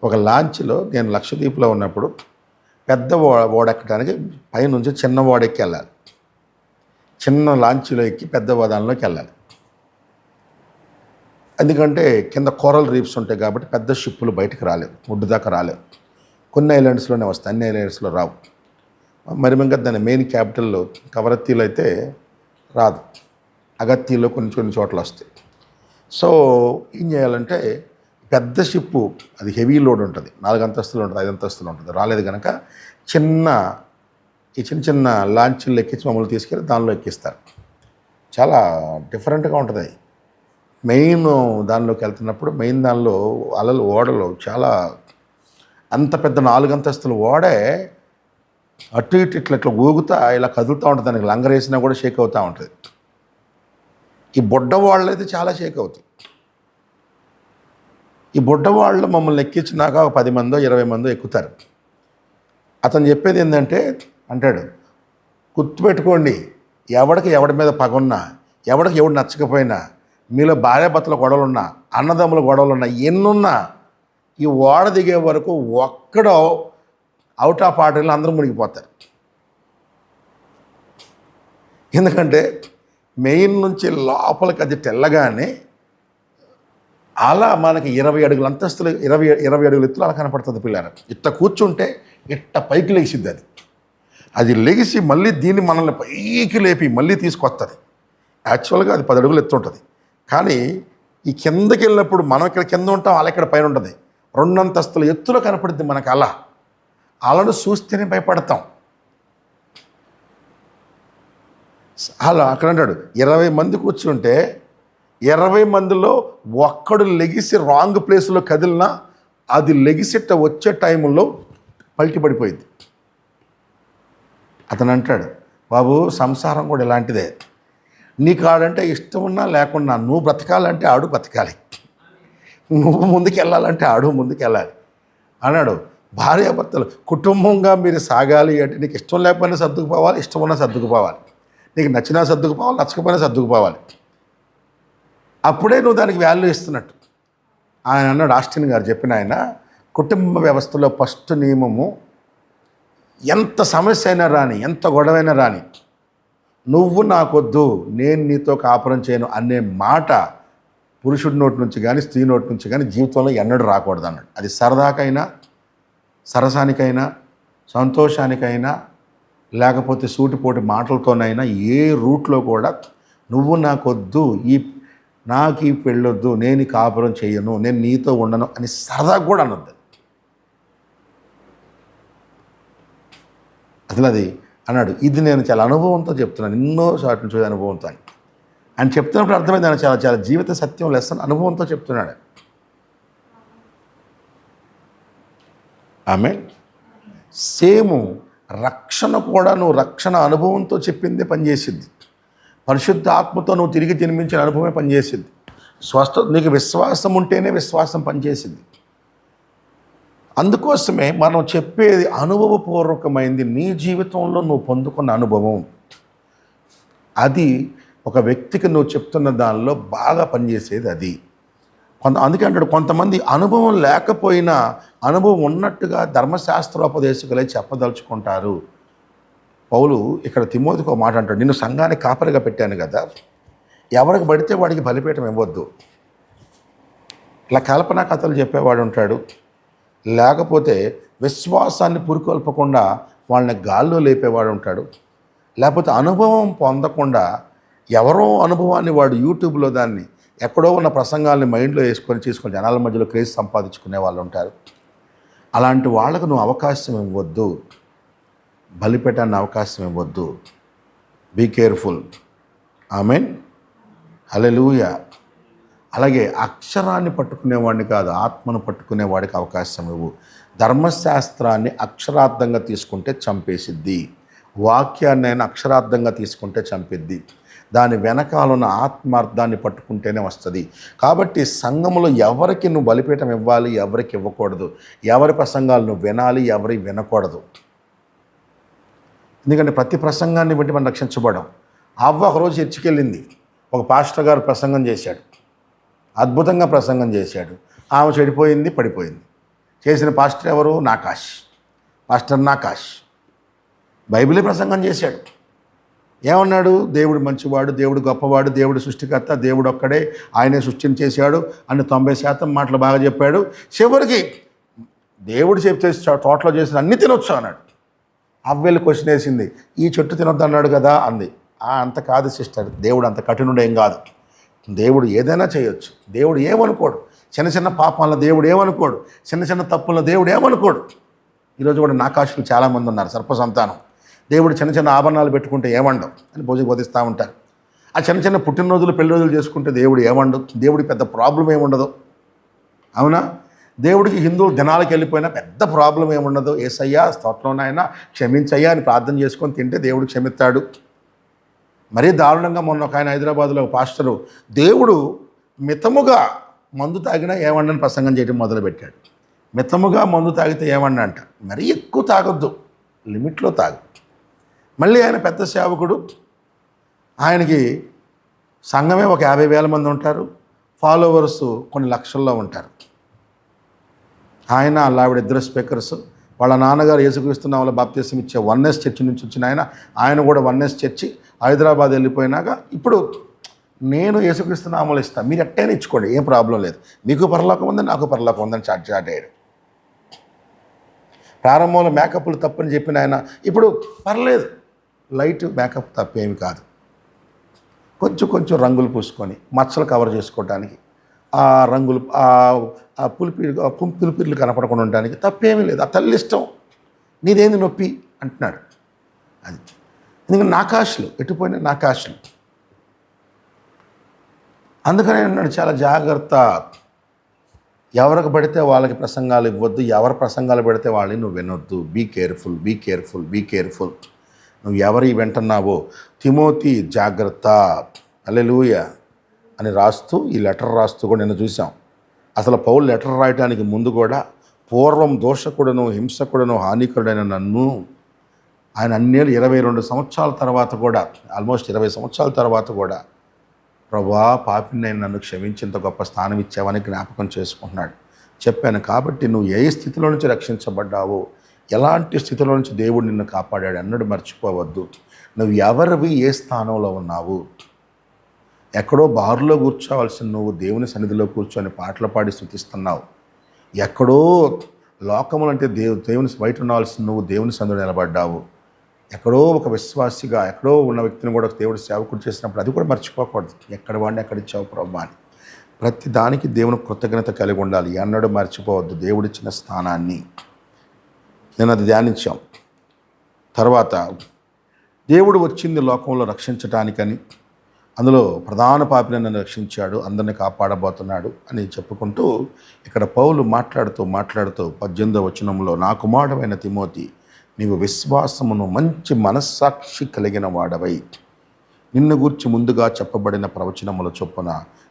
ఒక లాంచ్లో నేను లక్షద్వీప్లో ఉన్నప్పుడు పెద్ద ఓడ ఎక్కడానికి పైనుంచి చిన్న ఓడ ఎక్కి వెళ్ళాలి. చిన్న లాంచీలో ఎక్కి పెద్ద దానిలోకి వెళ్ళాలి. ఎందుకంటే కింద కోరల్ రీఫ్స్ ఉంటాయి కాబట్టి పెద్ద షిప్పులు బయటకు రాలేవు, ఒడ్డు దాకా రాలేవు. కొన్ని ఐలాండ్స్లోనే వస్తాయి, అన్ని ఐలాండ్స్లో రావు. మరి ఇంకా దాని మెయిన్ క్యాపిటల్లో కవరత్తీలో అయితే రాదు, అగత్తీలో కొన్ని చోట్ల వస్తాయి. సో ఏం చేయాలంటే, పెద్ద షిప్పు అది హెవీ లోడ్ ఉంటుంది, 4 అంతస్తులు ఉంటుంది, 5 అంతస్తులు ఉంటుంది, రాలేదు కనుక చిన్న లాంచీలు ఎక్కించి మమ్మల్ని తీసుకెళ్ళి దానిలో ఎక్కిస్తారు. చాలా డిఫరెంట్గా ఉంటుంది. మెయిన్ దానిలోకి వెళ్తున్నప్పుడు దానిలో ఓడలో చాలా అంత పెద్ద 4 అంతస్తుల ఓడే అటు ఇటు ఇట్లా ఊగుతా ఇలా కదులుతూ ఉంటుంది. దానికి లంగరేసినా కూడా షేక్ అవుతూ ఉంటుంది. ఈ బుడ్డ వాళ్ళు అయితే చాలా షేక్ అవుతాయి. ఈ బుడ్డ వాళ్ళు మమ్మల్ని ఎక్కించినాక 10 మందో 20 మందో ఎక్కుతారు. అతను చెప్పేది ఏంటంటే, అంటాడు, గుర్తుపెట్టుకోండి, ఎవడి మీద పగున్నా, ఎవడు నచ్చకపోయినా, మీలో భార్యాభర్తల గొడవలున్నా, అన్నదమ్ముల గొడవలున్నా, ఎన్నున్నా, ఈ ఓడ దిగే వరకు ఒక్కడో అవుట్ ఆఫ్ ఆర్డర్లో అందరూ మునిగిపోతారు. ఎందుకంటే మెయిన్ నుంచి లోపలికి అది తెల్లగానే అలా మనకి 20 అడుగుల అంతస్తులు, 20 అడుగుల ఎత్తులు అలా కనపడుతుంది. పిల్లలు ఇట్ట కూర్చుంటే ఇట్ట పైకి లేచిద్ది. అది లెగిసి మళ్ళీ దీన్ని మనల్ని పైకి లేపి మళ్ళీ తీసుకొస్తుంది. యాక్చువల్గా అది 10 అడుగులు ఎత్తు ఉంటుంది. కానీ ఈ కిందకి వెళ్ళినప్పుడు మనం ఇక్కడ కింద ఉంటాం, అలా ఇక్కడ పైన ఉంటుంది. 2 అంతస్తుల ఎత్తులో కనపడుద్ది మనకు. అలను చూస్తేనే భయపడతాం. అలా అక్కడ అంటాడు, 20 మంది కూర్చుంటే 20 మందిలో ఒక్కడు లెగిసి రాంగ్ ప్లేస్లో కదిలినా అది లెగిసిట్ట వచ్చే టైంలో పల్టి పడిపోయింది. అతను అంటాడు, బాబు సంసారం కూడా ఇలాంటిదే. నీకు ఆడంటే ఇష్టం ఉన్నా లేకున్నా నువ్వు బ్రతకాలంటే ఆడు బ్రతకాలి, నువ్వు ముందుకు వెళ్ళాలంటే ఆడు ముందుకు వెళ్ళాలి అన్నాడు. భార్యాభర్తలు కుటుంబంగా మీరు సాగాలి అంటే నీకు ఇష్టం లేకపోయినా సర్దుకుపోవాలి, ఇష్టం ఉన్నా సర్దుకుపోవాలి, నీకు నచ్చినా సర్దుకుపోవాలి, నచ్చకపోయినా సర్దుకుపోవాలి. అప్పుడే నువ్వు దానికి వాల్యూ ఇస్తున్నట్టు. ఆయన అన్నాడు, ఆస్టిన్ గారు చెప్పిన ఆయన, కుటుంబ వ్యవస్థలో ఫస్ట్ నియమము, ఎంత సమస్య అయినా రాని, ఎంత గొడవైనా రాని, నువ్వు నాకొద్దు, నేను నీతో కాపురం చేయను అనే మాట పురుషుడి నోటి నుంచి కానీ స్త్రీ నోటి నుంచి కానీ జీవితంలో ఎన్నడూ రాకూడదు అన్నాడు. అది సరదాకైనా, సరసానికైనా, సంతోషానికైనా, లేకపోతే సూటిపోటి మాటలతోనైనా, ఏ రూట్లో కూడా నువ్వు నాకొద్దు, నాకు ఈ పెళ్ళొద్దు, నేను కాపురం చేయను, నేను నీతో ఉండను అని సరదాగా కూడా అనొద్దు. అసలు అది అన్నాడు. ఇది నేను చాలా అనుభవంతో చెప్తున్నాను, ఎన్నో సార్లు చూసే అనుభవంతో అని చెప్తున్నప్పుడు అర్థమైంది. ఆయన చాలా చాలా జీవిత సత్యం లెసన్ అనుభవంతో చెప్తున్నాడు. ఆమె సేము రక్షణ కూడా నువ్వు రక్షణ అనుభవంతో చెప్పిందే పనిచేసిద్ది. పరిశుద్ధ ఆత్మతో నువ్వు తిరిగి జన్మించిన అనుభవమే పనిచేసిద్ది. నీకు విశ్వాసం ఉంటేనే విశ్వాసం పనిచేసింది. అందుకోసమే మనం చెప్పేది అనుభవపూర్వకమైంది. నీ జీవితంలో నువ్వు పొందుకున్న అనుభవం అది ఒక వ్యక్తికి నువ్వు చెప్తున్న దానిలో బాగా పనిచేసేది అది. అందుకే అంటాడు, కొంతమంది అనుభవం లేకపోయినా అనుభవం ఉన్నట్టుగా ధర్మశాస్త్రోపదేశకులై చెప్పదలుచుకుంటారు. పౌలు ఇక్కడ తిమోతికి ఒక మాట అంటాడు, నిన్ను సంఘానికి కాపరిగా పెట్టాను కదా, ఎవరికి పడితే వాడికి బలిపీఠం ఇవ్వద్దు. ఇలా కల్పనా కథలు చెప్పేవాడు ఉంటాడు, లేకపోతే విశ్వాసాన్ని పురికొల్పకుండా వాళ్ళని గాల్లో లేపేవాడు ఉంటాడు, లేకపోతే అనుభవం పొందకుండా ఎవరో అనుభవాన్ని వాడు యూట్యూబ్లో దాన్ని ఎక్కడో ఉన్న ప్రసంగాల్ని మైండ్లో వేసుకొని తీసుకొని జనాల మధ్యలో క్రేజ్ సంపాదించుకునే వాళ్ళు ఉంటారు. అలాంటి వాళ్ళకు నువ్వు అవకాశం ఇవ్వద్దు, బలిపెట్టాన్ని అవకాశం ఇవ్వద్దు. Be careful. ఆమేన్, హల్లెలూయా. అలాగే అక్షరాన్ని పట్టుకునేవాడిని కాదు, ఆత్మను పట్టుకునేవాడికి అవకాశం ఇవ్వు. ధర్మశాస్త్రాన్ని అక్షరార్థంగా తీసుకుంటే చంపేసిద్ది, వాక్యాన్ని అయినా అక్షరార్థంగా తీసుకుంటే చంపిద్ది. దాని వెనకాలన్న ఆత్మార్థాన్ని పట్టుకుంటేనే వస్తుంది. కాబట్టి సంఘములో ఎవరికి నువ్వు బలిపీఠం ఇవ్వాలి, ఎవరికి ఇవ్వకూడదు, ఎవరి ప్రసంగాలు నువ్వు వినాలి, ఎవరి వినకూడదు. ఎందుకంటే ప్రతి ప్రసంగాన్ని బట్టి మనం రక్షించబడం. అవ్వ ఒకరోజు చర్చికి వెళ్ళింది, ఒక పాస్టర్ గారు ప్రసంగం చేశాడు, అద్భుతంగా ప్రసంగం చేశాడు. ఆమె చెడిపోయింది, పడిపోయింది. చేసిన పాస్టర్ ఎవరు? నాకాష్, పాస్టర్ నాకాష్. బైబిలే ప్రసంగం చేశాడు. ఏమన్నాడు? దేవుడు మంచివాడు, దేవుడు గొప్పవాడు, దేవుడు సృష్టికర్త, దేవుడు ఒక్కడే, ఆయనే సృష్టిని చేశాడు అని 90% మాటలు బాగా చెప్పాడు. చివరికి దేవుడు చెప్తే తోటలో చేసిన అన్ని తినొచ్చు అన్నాడు. అవ్వెళ్ళి క్వశ్చన్ వేసింది, ఈ చెట్టు తినొద్దు అన్నాడు కదా అంది. అంత కాదు సిస్టర్, దేవుడు అంత కఠినుడు ఏం కాదు. దేవుడు ఏదైనా చేయొచ్చు. దేవుడు ఏమనుకోడు. చిన్న చిన్న పాపాలను దేవుడు ఏమనుకోడు. చిన్న చిన్న తప్పులను దేవుడు ఏమనుకోడు. ఈరోజు కూడా నాకాశులు చాలామంది ఉన్నారు, సర్పసంతానం. దేవుడు చిన్న చిన్న ఆభరణాలు పెట్టుకుంటే ఏమండవు అని బోధిస్తూ ఉంటారు. ఆ చిన్న చిన్న పుట్టినరోజులు, పెళ్లి రోజులు చేసుకుంటే దేవుడు ఏమండవు. దేవుడికి పెద్ద ప్రాబ్లం ఏముండదు. అవునా? దేవుడికి హిందువులు దినాలకు వెళ్ళిపోయినా పెద్ద ప్రాబ్లం ఏముండదు. యేసయ్యా స్తోత్రంనైనా క్షమించయ్యా అని ప్రార్థన చేసుకొని తింటే దేవుడు క్షమిస్తాడు. మరీ దారుణంగా మొన్న ఒక ఆయన హైదరాబాద్లో ఒక పాస్టరు దేవుడు మితముగా మందు తాగినా ఏమండని ప్రసంగం చేయడం మొదలుపెట్టాడు. మితముగా మందు తాగితే ఏమన్నా అంట, మరీ ఎక్కువ తాగొద్దు, లిమిట్లో తాగు. మళ్ళీ ఆయన పెద్ద సేవకుడు, ఆయనకి సంఘమే ఒక 50,000 మంది ఉంటారు, ఫాలోవర్స్ కొన్ని లక్షల్లో ఉంటారు. ఆయన ఆవిడ ఇద్దరు స్పీకర్స్. వాళ్ళ నాన్నగారు యేసుక్రీస్తు నామములో బాప్తిసం ఇచ్చే వన్నెస్ చర్చి నుంచి వచ్చిన ఆయన కూడా వన్నెస్ చర్చి హైదరాబాద్ వెళ్ళిపోయినాక ఇప్పుడు నేను యేసుక్రీస్తు నామములో ఇస్తాను, మీరు ఎట్టైనా ఇచ్చుకోండి, ఏం ప్రాబ్లం లేదు, మీకు పరలోకం ఉందని నాకు పరలోకం ఉందని చాట్ అయ్యాడు. ప్రారంభంలో మేకప్లు తప్పని చెప్పిన ఆయన ఇప్పుడు పర్లేదు, లైట్ మేకప్ తప్పేమి కాదు, కొంచెం కొంచెం రంగులు పూసుకొని మచ్చలు కవర్ చేసుకోవడానికి, ఆ రంగులు ఆ పులిపిర్లు కనపడకుండా ఉండడానికి తప్పేమీ లేదు. ఆ తల్లి ఇష్టం, నీదేంది నొప్పి అంటున్నాడు. అది ఎందుకంటే నాకాశలు ఎటుపోయినా నాకాశలు. అందుకనే అన్నాడు చాలా జాగ్రత్త, ఎవరికి పడితే వాళ్ళకి ప్రసంగాలు ఇవ్వద్దు, ఎవరి ప్రసంగాలు పెడితే వాళ్ళని నువ్వు వినొద్దు. Be careful, be careful, be careful. నువ్వు ఎవరి వింటున్నావో తిమోతి జాగ్రత్త, హల్లెలూయా అని రాస్తూ, ఈ లెటర్ రాస్తూ కూడా నిన్ను చూసాం. అసలు పౌలు లెటర్ రాయడానికి ముందు కూడా పూర్వం దోషకుడను, హింసకుడను, హానికరుడైన నన్ను, ఆయన అన్నేళ్ళు 22 సంవత్సరాల తర్వాత కూడా, ఆల్మోస్ట్ 20 సంవత్సరాల తర్వాత కూడా, ప్రభువా పాపిని నేను నన్ను క్షమించేంత గొప్ప స్థానం ఇచ్చావని జ్ఞాపకం చేసుకుంటున్నాడు. చెప్పాను కాబట్టి నువ్వు ఏ స్థితిలో నుంచి రక్షించబడ్డావో, ఎలాంటి స్థితిలో నుంచి దేవుడు నిన్ను కాపాడాడు అన్నది మర్చిపోవద్దు. నువ్వు ఎవరివి, ఏ స్థానంలో ఉన్నావు. ఎక్కడో బారులో కూర్చోవలసిన నువ్వు దేవుని సన్నిధిలో కూర్చొని పాటలు పాడి స్తుతిస్తున్నావు. ఎక్కడో లోకములు అంటే దేవుని బయట ఉండవలసిన నువ్వు దేవుని సన్నిధిలో నిలబడ్డావు. ఎక్కడో ఒక విశ్వాసిగా ఎక్కడో ఉన్న వ్యక్తిని కూడా దేవుడు సేవకుడు చేసినప్పుడు అది కూడా మర్చిపోకూడదు. ఎక్కడ వాడిని ఎక్కడిచ్చావు ప్రభా అని. ప్రతి దానికి దేవుని కృతజ్ఞత కలిగి ఉండాలి, అన్నడు మర్చిపోవద్దు దేవుడిచ్చిన స్థానాన్ని. నేను అది ధ్యానించాం. తర్వాత దేవుడు వచ్చింది లోకంలో రక్షించటానికని, అందులో ప్రధాన పాపిని నన్ను రక్షించాడు, అందరిని కాపాడబోతున్నాడు అని చెప్పుకుంటూ ఇక్కడ పౌలు మాట్లాడుతూ 18వ వచనంలో, నా కుమారుడైన తిమోతి, నీవు విశ్వాసమును మంచి మనస్సాక్షి కలిగిన వాడవై నిన్ను గూర్చి ముందుగా చెప్పబడిన ప్రవచనముల చొప్పున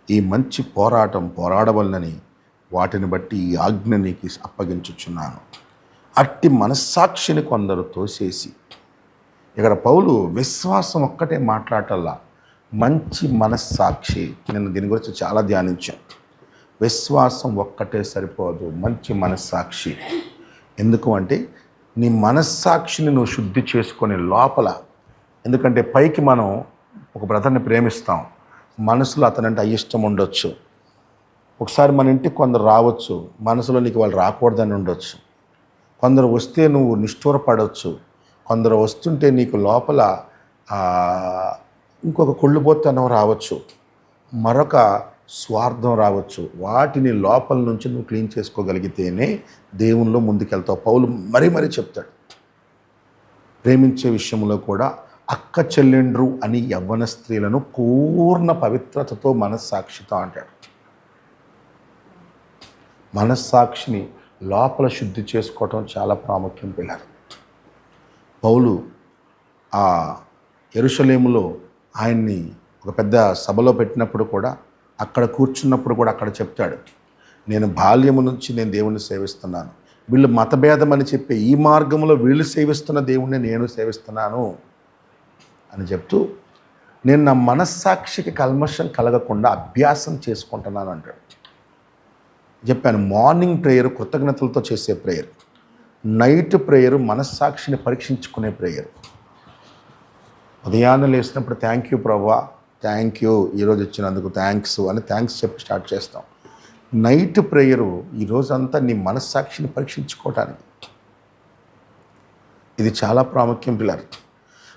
ఈ మంచి పోరాటం పోరాడవలనని వాటిని బట్టి ఈ ఆజ్ఞ నీకు అప్పగించుచున్నాను. అట్టి మనస్సాక్షిని కొందరు తోసేసి, ఇక్కడ పౌలు విశ్వాసం ఒక్కటే మాట్లాడటల్లా, మంచి మనస్సాక్షి. నేను దీని గురించి చాలా ధ్యానించాను. విశ్వాసం ఒక్కటే సరిపోదు, మంచి మనస్సాక్షి. ఎందుకు అంటే నీ మనస్సాక్షిని నువ్వు శుద్ధి చేసుకొని లోపల, ఎందుకంటే పైకి మనం ఒక బ్రదర్ని ప్రేమిస్తాం, మనసులో అతనంటే అయిష్టం ఉండొచ్చు. ఒకసారి మన ఇంటికి కొందరు రావచ్చు, మనసులో నీకు వాళ్ళు రాకూడదని ఉండొచ్చు. కొందరు వస్తే నువ్వు నిష్ఠూరపడవచ్చు. కొందరు వస్తుంటే నీకు లోపల ఇంకొక కుళ్ళుబోతనం రావచ్చు. మరొక స్వార్థం రావచ్చు. వాటిని లోపల నుంచి నువ్వు క్లీన్ చేసుకోగలిగితేనే దేవునిలో ముందుకెళ్తావు. పౌలు మరీ చెప్తాడు, ప్రేమించే విషయంలో కూడా అక్క చెల్లెండ్రు అని యవ్వన స్త్రీలను పూర్ణ పవిత్రతతో మనస్సాక్షితో అంటాడు. మనస్సాక్షిని లోపల శుద్ధి చేసుకోవటం చాలా ప్రాముఖ్యం పిల్లలు. పౌలు ఆ యెరూషలేములో ఆయన్ని ఒక పెద్ద సభలో పెట్టినప్పుడు కూడా, అక్కడ కూర్చున్నప్పుడు కూడా అక్కడ చెప్తాడు, నేను బాల్యము నుంచి నేను దేవుణ్ణి సేవిస్తున్నాను, వీళ్ళు మతభేదం అని చెప్పి ఈ మార్గంలో వీళ్ళు సేవిస్తున్న దేవుణ్ణి నేను సేవిస్తున్నాను అని చెప్తూ, నేను నా మనస్సాక్షికి కల్మషం కలగకుండా అభ్యాసం చేసుకుంటున్నాను అంటాడు. చెప్పాను, మార్నింగ్ ప్రేయర్ కృతజ్ఞతలతో చేసే ప్రేయర్, నైట్ ప్రేయర్ మనస్సాక్షిని పరీక్షించుకునే ప్రేయర్. ఉదయాన్నే లేచినప్పుడు థ్యాంక్ యూ ప్రభువా, థ్యాంక్ యూ ఈరోజు ఇచ్చినందుకు థ్యాంక్స్ అని థ్యాంక్స్ చెప్పి స్టార్ట్ చేస్తాం. నైట్ ప్రేయరు ఈరోజంతా నీ మనస్సాక్షిని పరీక్షించుకోవటానికి. ఇది చాలా ప్రాముఖ్యం పిల్లలు.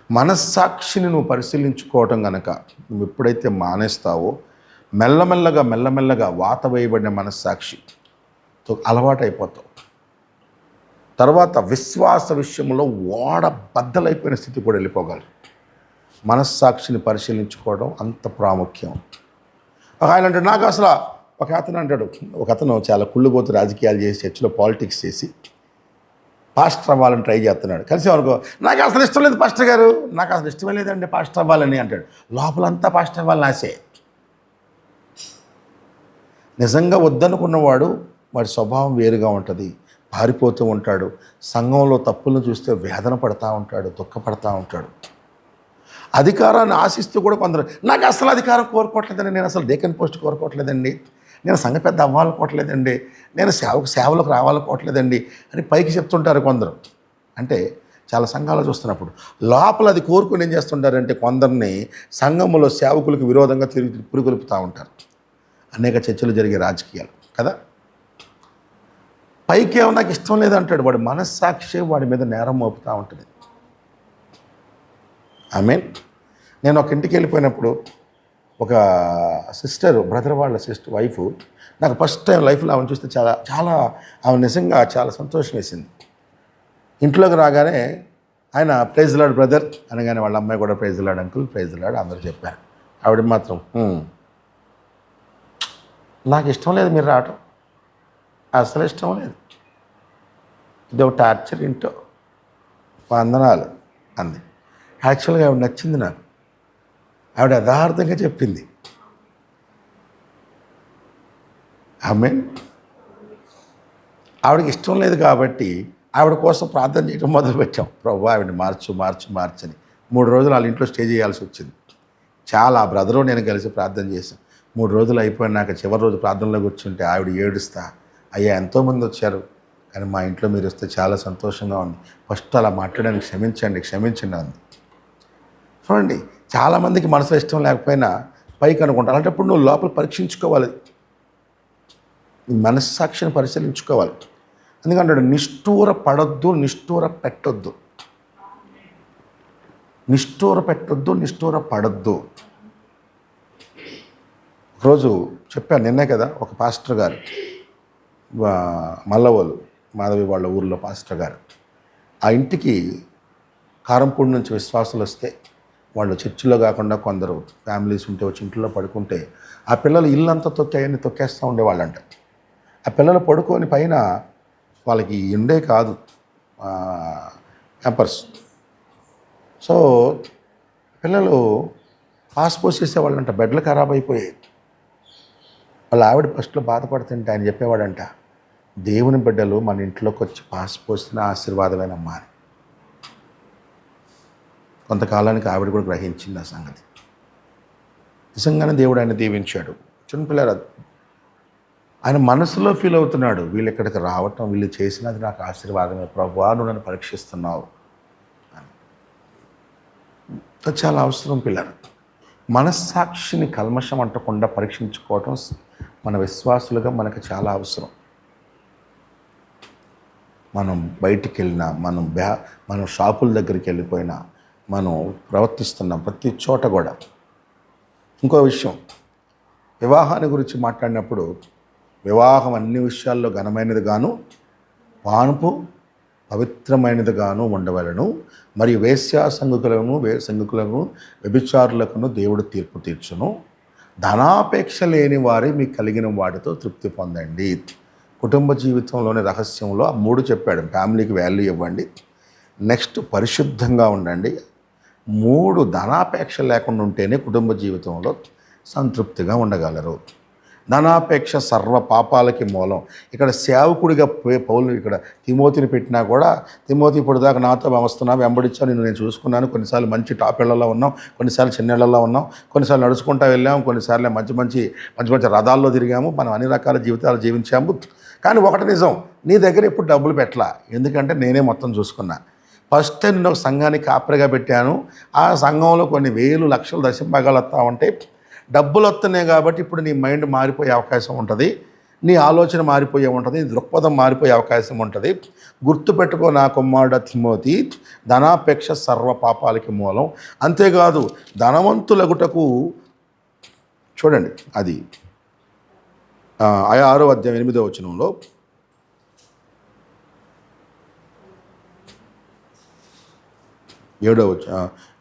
మనస్సాక్షిని నువ్వు పరిశీలించుకోవటం కనుక నువ్వు ఎప్పుడైతే మానేస్తావో మెల్లమెల్లగా వాత వేయబడిన మనస్సాక్షితో అలవాటు అయిపోతావు. తర్వాత విశ్వాస విషయంలో ఓడ బద్దలైపోయిన స్థితి కూడా వెళ్ళిపోగలరు. మనస్సాక్షిని పరిశీలించుకోవడం అంత ప్రాముఖ్యం. ఆయన అంటాడు, నాకు అసలు ఒక అతను చాలా కుళ్ళుబోతు రాజకీయాలు చేసి చర్చిలో పాలిటిక్స్ చేసి పాస్టర్ అవ్వాలని ట్రై చేస్తున్నాడు. కలిసి అనుకో, నాకు అసలు ఇష్టం లేదు పాస్టర్ గారు, నాకు అసలు ఇష్టమే లేదండి పాస్టర్ అవ్వాలని అంటాడు. లోపలంతా పాస్టర్ అవ్వాలని ఆశే. నిజంగా వద్దనుకున్నవాడు వాడి స్వభావం వేరుగా ఉంటుంది, పారిపోతూ ఉంటాడు, సంఘంలో తప్పులను చూస్తే వేదన పడతా ఉంటాడు, దుఃఖపడతా ఉంటాడు. అధికారాన్ని ఆశిస్తూ కూడా కొందరు, నాకు అసలు అధికారం కోరుకోవట్లేదండి, నేను అసలు డేకన్ పోస్ట్ కోరుకోవట్లేదండి, నేను సంఘ పెద్ద అవ్వాలనుకోవట్లేదండి, నేను సేవలకు రావాలనుకోవట్లేదండి అని పైకి చెప్తుంటారు కొందరు. అంటే చాలా సంఘాలు చూస్తున్నప్పుడు లోపల అది కోరుకుని ఏం చేస్తుంటారంటే కొందరిని సంఘంలో సేవకులకు విరోధంగా పురిగొల్పుతూ ఉంటారు. అనేక చర్చలు జరిగే రాజకీయాలు కదా. పైకి ఏమో నాకు ఇష్టం లేదంటాడు, వాడి మనస్సాక్షి వాడి మీద నేరం మోపుతూ ఉంటుంది. నేను ఒక ఇంటికి వెళ్ళిపోయినప్పుడు ఒక సిస్టర్, బ్రదర్ వాళ్ళ సిస్టర్ వైఫ్, నాకు ఫస్ట్ టైం లైఫ్లో ఆమెను చూస్తే చాలా ఆమె నిజంగా చాలా సంతోషం వేసింది. ఇంట్లోకి రాగానే ఆయన ప్రైజ్ లార్డ్ బ్రదర్ అనగానే వాళ్ళ అమ్మాయి కూడా praise lord uncle, praise lord అందరూ చెప్పారు. ఆవిడ మాత్రం నాకు ఇష్టం లేదు మీరు రావటం, అసలు ఇష్టం లేదు, ఇది ఒక టార్చర్, ఇంటో వందనాలు అంది. యాక్చువల్గా ఆవిడ నచ్చింది నాకు. ఆవిడ యథార్థంగా చెప్పింది. ఆవిడకి ఇష్టం లేదు కాబట్టి ఆవిడ కోసం ప్రార్థన చేయడం మొదలుపెట్టాం. ప్రభు ఆవిడని మార్చని 3 రోజులు వాళ్ళ ఇంట్లో స్టే చేయాల్సి వచ్చింది. చాలా బ్రదరు నేను కలిసి ప్రార్థన చేశాం. 3 రోజులు అయిపోయినాక చివరి రోజు ప్రార్థనలో కూర్చుంటే ఆవిడ ఏడుస్తా, అయ్యా ఎంతోమంది వచ్చారు కానీ మా ఇంట్లో మీరు వస్తే చాలా సంతోషంగా ఉంది, ఫస్ట్ అలా మాట్లాడడానికి క్షమించండి అంది. చూడండి, చాలామందికి మనసులో ఇష్టం లేకపోయినా పైకి అనుకుంటారు. అలాంటప్పుడు నువ్వు లోపల పరీక్షించుకోవాలి, నీ మనస్సాక్షిని పరిశీలించుకోవాలి. ఎందుకంటే నిష్ఠూర పడొద్దు, నిష్ఠూర పెట్టొద్దు, నిష్ఠూర పడొద్దు. ఒకరోజు చెప్పాను నిన్నే కదా, ఒక పాస్టర్ గారు మల్లవోలు మాధవి వాళ్ళ ఊర్లో పాస్టర్ గారు, ఆ ఇంటికి కారంపూడి నుంచి విశ్వాసులు వస్తే వాళ్ళు చర్చిలో కాకుండా కొందరు ఫ్యామిలీస్ ఉంటే వచ్చి ఇంట్లో పడుకుంటే ఆ పిల్లలు ఇల్లంతా తొక్కాయని తొక్కేస్తూ ఉండేవాళ్ళంట. ఆ పిల్లలు పడుకొని పైన వాళ్ళకి ఎండే కాదు క్యాంపర్స్, సో పిల్లలు పాస్ చేసేవాళ్ళంట. బెడ్లు ఖరాబ్ అయిపోయాయి. వాళ్ళ ఆవిడ ఫస్ట్లో బాధపడుతుంటే ఆయన చెప్పేవాడంట, దేవుని బిడ్డలు మన ఇంట్లోకి వచ్చి పాస్ పోసిన ఆశీర్వాదమేనమ్మా అని. కొంతకాలానికి ఆవిడ కూడా గ్రహించింది ఆ సంగతి. నిజంగానే దేవుడు ఆయన దీవించాడు. చిన్నపిల్లలు ఆయన మనసులో ఫీల్ అవుతున్నాడు, వీళ్ళు ఇక్కడికి రావటం, వీళ్ళు చేసినది నాకు ఆశీర్వాదమే, ప్రభువా నువ్వు నన్ను పరీక్షిస్తున్నావు అని. చాలా అవసరం పిల్లలు. మనస్సాక్షిని కల్మషం అంటకుండా పరీక్షించుకోవటం మన విశ్వాసులుగా మనకు చాలా అవసరం. మనం బయటికి వెళ్ళినా, మనం షాపుల దగ్గరికి వెళ్ళిపోయినా, మనం ప్రవర్తిస్తున్నాం ప్రతి చోట కూడా. ఇంకో విషయం, వివాహాన్ని గురించి మాట్లాడినప్పుడు వివాహం అన్ని విషయాల్లో ఘనమైనది గాను పానుపు పవిత్రమైనదిగాను ఉండవలను, మరియు వేశ్యా సంగుకులను వ్యభిచారులకును దేవుడు తీర్పు తీర్చును. ధనాపేక్ష లేని వారి మీకు కలిగిన వాటితో తృప్తి పొందండి. కుటుంబ జీవితంలోని రహస్యంలో ఆ 3 చెప్పాడు. ఫ్యామిలీకి వాల్యూ ఇవ్వండి, నెక్స్ట్ పరిశుద్ధంగా ఉండండి, 3 ధనాపేక్ష లేకుండా ఉంటేనే కుటుంబ జీవితంలో సంతృప్తిగా ఉండగలరు. ధనాపేక్ష సర్వ పాపాలకి మూలం. ఇక్కడ సేవకుడిగా పౌలు ఇక్కడ తిమోతిని పెట్టినా కూడా, తిమోతి ఇప్పుడు దాకా నాతో వస్తున్నా, వెంబడించావు, నేను చూసుకున్నాను. కొన్నిసార్లు మంచి టాప్ ఇళ్లలో ఉన్నాం, కొన్నిసార్లు చిన్న ఇళ్లలో ఉన్నాం, కొన్నిసార్లు నడుచుకుంటూ వెళ్ళాము, కొన్నిసార్లు మంచి మంచి రథాల్లో తిరిగాము, మనం అన్ని రకాల జీవితాలు జీవించాము. కానీ ఒకటి నిజం, నీ దగ్గర ఎప్పుడు డబ్బులు పెట్టలా, ఎందుకంటే నేనే మొత్తం చూసుకున్నా. ఫస్ట్ నేను ఒక సంఘానికి కాపరిగా పెట్టాను, ఆ సంఘంలో కొన్ని వేలు లక్షలు దశంభాగాలు వస్తూ ఉంటాయి. డబ్బులు వస్తున్నాయి కాబట్టి ఇప్పుడు నీ మైండ్ మారిపోయే అవకాశం ఉంటుంది, నీ ఆలోచన మారిపోయే ఉంటుంది, నీ దృక్పథం మారిపోయే అవకాశం ఉంటుంది. గుర్తుపెట్టుకో నా కుమారుడ తిమోతి, ధనాపేక్ష సర్వ పాపాలకి మూలం. అంతేకాదు ధనవంతులగుటకు, చూడండి అది 6వ అధ్యాయం 8వ వచనంలో,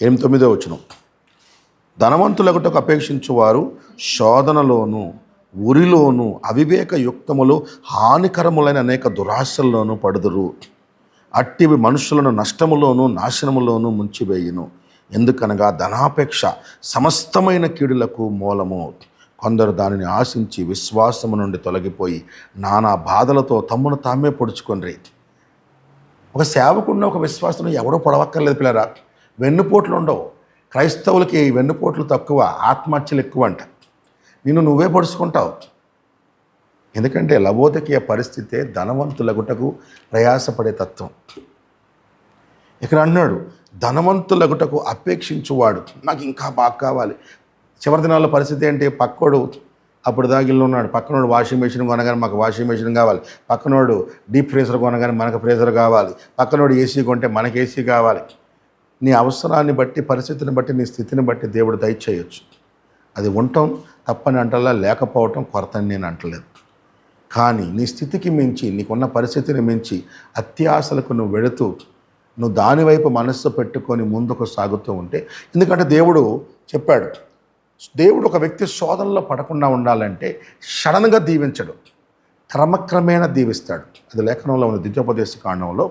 ఎనిమిది 9వ వచనం, ధనవంతులగుటకు అపేక్షించువారు శోధనలోను ఉరిలోను అవివేక యుక్తములు హానికరములైన అనేక దురాశల్లోనూ పడుదురు. అట్టివి మనుషులను నష్టములోను నాశనములోను ముంచివేయును. ఎందుకనగా ధనాపేక్ష సమస్తమైన కీడులకు మూలము. కొందరు దానిని ఆశించి విశ్వాసము నుండి తొలగిపోయి నానా బాధలతో తమ్మును తామే పొడుచుకొనిరి. ఒక సేవకుడిని, ఒక విశ్వాసం ఎవడో పొడవక్కర్లేదు పిల్లరా. వెన్నుపోట్లు ఉండవు. క్రైస్తవులకి వెన్నుపోట్లు తక్కువ, ఆత్మహత్యలు ఎక్కువ అంట. నిన్ను నువ్వే పొడుచుకుంటావు. ఎందుకంటే లబోదకీయ పరిస్థితే ధనవంతులగుటకు ప్రయాసపడే తత్వం. ఇక్కడ అన్నాడు, ధనవంతులగుటకు అపేక్షించువాడు, నాకు ఇంకా బాగా కావాలి. చివరి దినాల్లో పరిస్థితి ఏంటి? పక్కోడు అప్పుడు దాగిల్లో ఉన్నాడు, పక్కనోడు వాషింగ్ మెషిన్ కొనగానే మాకు వాషింగ్ మెషిన్ కావాలి, పక్కనోడు డీప్ ఫ్రీజర్ కొనగానే మనకు ఫ్రీజర్ కావాలి, పక్కనోడు ఏసీ కొంటే మనకు ఏసీ కావాలి. నీ అవసరాన్ని బట్టి, పరిస్థితిని బట్టి, నీ స్థితిని బట్టి దేవుడు దయచేయచ్చు. అది ఉండటం తప్పని అంటలా, లేకపోవటం కొరతని నేను అంటలేదు. కానీ నీ స్థితికి మించి, నీకున్న పరిస్థితిని మించి అత్యాశలకు నువ్వు వెళుతూ, నువ్వు దానివైపు మనస్సు పెట్టుకొని ముందుకు సాగుతూ ఉంటే, ఎందుకంటే దేవుడు చెప్పాడు, దేవుడు ఒక వ్యక్తి శోధనలో పడకుండా ఉండాలంటే సడన్గా దీవించడు, క్రమక్రమేణా దీవిస్తాడు. అది లేఖనంలో ఉంది, ద్వితీయోపదేశ కాండంలో.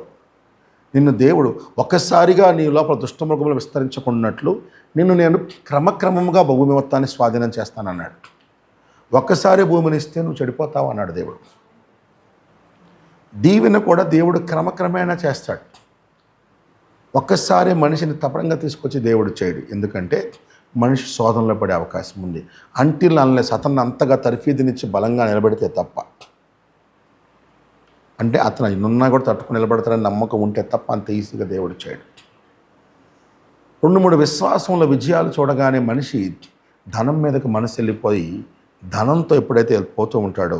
నిన్ను దేవుడు ఒక్కసారిగా నీ లోపల దుష్టమృగములు విస్తరించుకున్నట్లు నిన్ను నేను క్రమక్రమంగా భూమి మొత్తాన్ని స్వాధీనం చేస్తానన్నాడు. ఒక్కసారి భూమిని ఇస్తే నువ్వు చెడిపోతావు అన్నాడు దేవుడు. దీవెన కూడా దేవుడు క్రమక్రమేణా చేస్తాడు. ఒక్కసారి మనిషిని తపడంగా తీసుకొచ్చి దేవుడు చేయడు. ఎందుకంటే మనిషి శోధనలో పడే అవకాశం ఉంది. అంటిల్ అన్లెస్ అతన్ని అంతగా తర్ఫీదునిచ్చి బలంగా నిలబెడితే తప్ప, అంటే అతను ఇన్నున్నా కూడా తట్టుకుని నిలబడతారని నమ్మకం ఉంటే తప్ప అంత ఈజీగా దేవుడు చేయడు. 2-3 విశ్వాసంలో విజయాలు చూడగానే మనిషి ధనం మీదకి మనసు వెళ్ళిపోయి, ధనంతో ఎప్పుడైతే వెళ్ళిపోతూ ఉంటాడో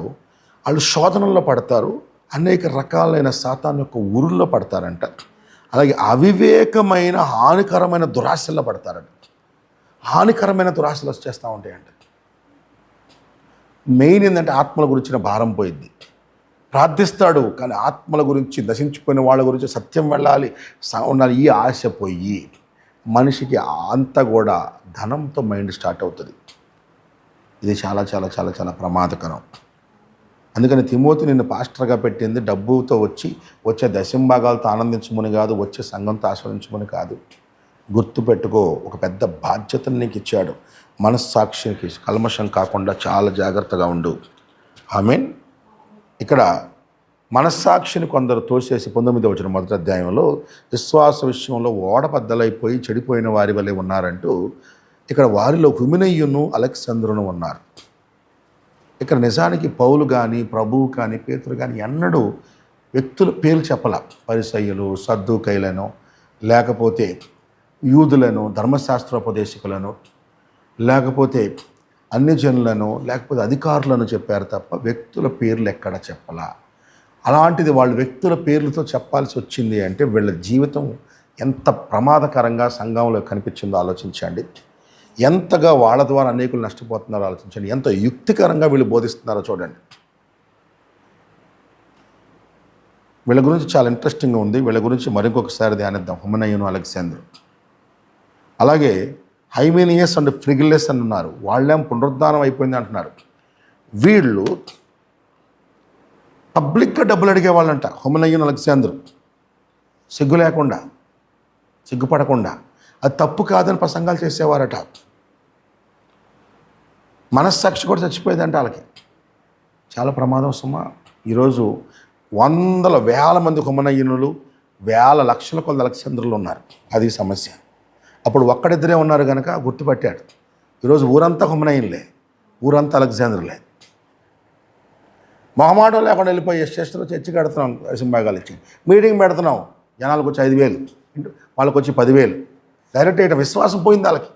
వాళ్ళు శోధనల్లో పడతారు, అనేక రకాలైన సాతాను యొక్క ఊరుల్లో పడతారంట. అలాగే అవివేకమైన హానికరమైన దురాశల్లో పడతారంట. హానికరమైన దురాశలు వచ్చేస్తూ ఉంటాయంట. మెయిన్ ఏంటంటే ఆత్మల గురించిన భారం పోయిద్ది. ప్రార్థిస్తాడు కానీ ఆత్మల గురించి, నశించిపోయిన వాళ్ళ గురించి, సత్యం వెళ్ళాలి ఉండాలి, ఈ ఆశ పోయి మనిషికి అంతా కూడా ధనంతో మైండ్ స్టార్ట్ అవుతుంది. ఇది చాలా చాలా చాలా చాలా ప్రమాదకరం. అందుకని తిమోతి నిన్ను పాస్టర్గా పెట్టింది డబ్బుతో వచ్చే దశంభాగాలతో ఆనందించమని కాదు, వచ్చే సంఘంతో ఆస్వాదించమని కాదు. గుర్తుపెట్టుకో, ఒక పెద్ద బాధ్యతను నీకు ఇచ్చాడు. మనస్సాక్షికి కల్మషం కాకుండా చాలా జాగ్రత్తగా ఉండు. ఆమేన్. ఇక్కడ మనస్సాక్షిని కొందరు తోసేసి 19వ వచనం 1వ అధ్యాయంలో విశ్వాస విషయంలో ఓడబద్దలైపోయి చెడిపోయిన వారి వలె ఉన్నారంటూ, ఇక్కడ వారిలో హుమినయ్యును అలెగ్జంద్రును ఉన్నారు. ఇక్కడ నిజానికి పౌలు కానీ, ప్రభువు కానీ, పేతురు కానీ ఎన్నడూ వ్యక్తుల పేర్లు చెప్పాల. పరిసయ్యులు, సద్దూకైలను, లేకపోతే యూదులను, ధర్మశాస్త్రోపదేశకులను, లేకపోతే అన్ని జనులను, లేకపోతే అధికారులను చెప్పారు తప్ప వ్యక్తుల పేర్లు ఎక్కడ చెప్పాల. అలాంటిది వాళ్ళు వ్యక్తుల పేర్లతో చెప్పాల్సి వచ్చింది అంటే వీళ్ళ జీవితం ఎంత ప్రమాదకరంగా సంఘంలో కనిపించిందో ఆలోచించండి. ఎంతగా వాళ్ళ ద్వారా అనేకులు నష్టపోతున్నారో ఆలోచించండి. ఎంత యుక్తికరంగా వీళ్ళు బోధిస్తున్నారో చూడండి. వీళ్ళ గురించి చాలా ఇంట్రెస్టింగ్గా ఉంది. వీళ్ళ గురించి మరింకొకసారి ధ్యానిద్దాం. హుమనయును, అలెగ్జాండర్. అలాగే హైమేనియస్ అండ్ ఫ్రిగిల్లెస్ అని ఉన్నారు. వాళ్ళేం పునరుద్ధానం అయిపోయింది అంటున్నారు. వీళ్ళు పబ్లిక్గా డబ్బులు అడిగేవాళ్ళంట. హుమనయును, అలెగ్జాండర్ సిగ్గు లేకుండా, సిగ్గుపడకుండా అది తప్పు కాదని ప్రసంగాలు చేసేవారట. మనస్సాక్షి కూడా చచ్చిపోయేదంట వాళ్ళకి. చాలా ప్రమాదం సుమా. ఈరోజు వందల వేల మంది హుమనయునులు, వేల లక్షల కొద్ది అలెగ్జాండర్లు ఉన్నారు. అది సమస్య. అప్పుడు ఒక్కడిద్దరే ఉన్నారు కనుక గుర్తుపట్టాడు. ఈరోజు ఊరంతా హుమనయునులే, ఊరంతా అలెగ్జాండర్లే. మొహమాటం లేకుండా వెళ్ళిపోయి స్టేషన్లో చర్చి కడుతున్నాం, సింబాగాలు ఇచ్చి మీటింగ్ పెడుతున్నాం. జనాలకు వచ్చి 5,000, వాళ్ళకి వచ్చి 10,000. డైరెక్ట్ అయ్యట విశ్వాసం పోయింది వాళ్ళకి.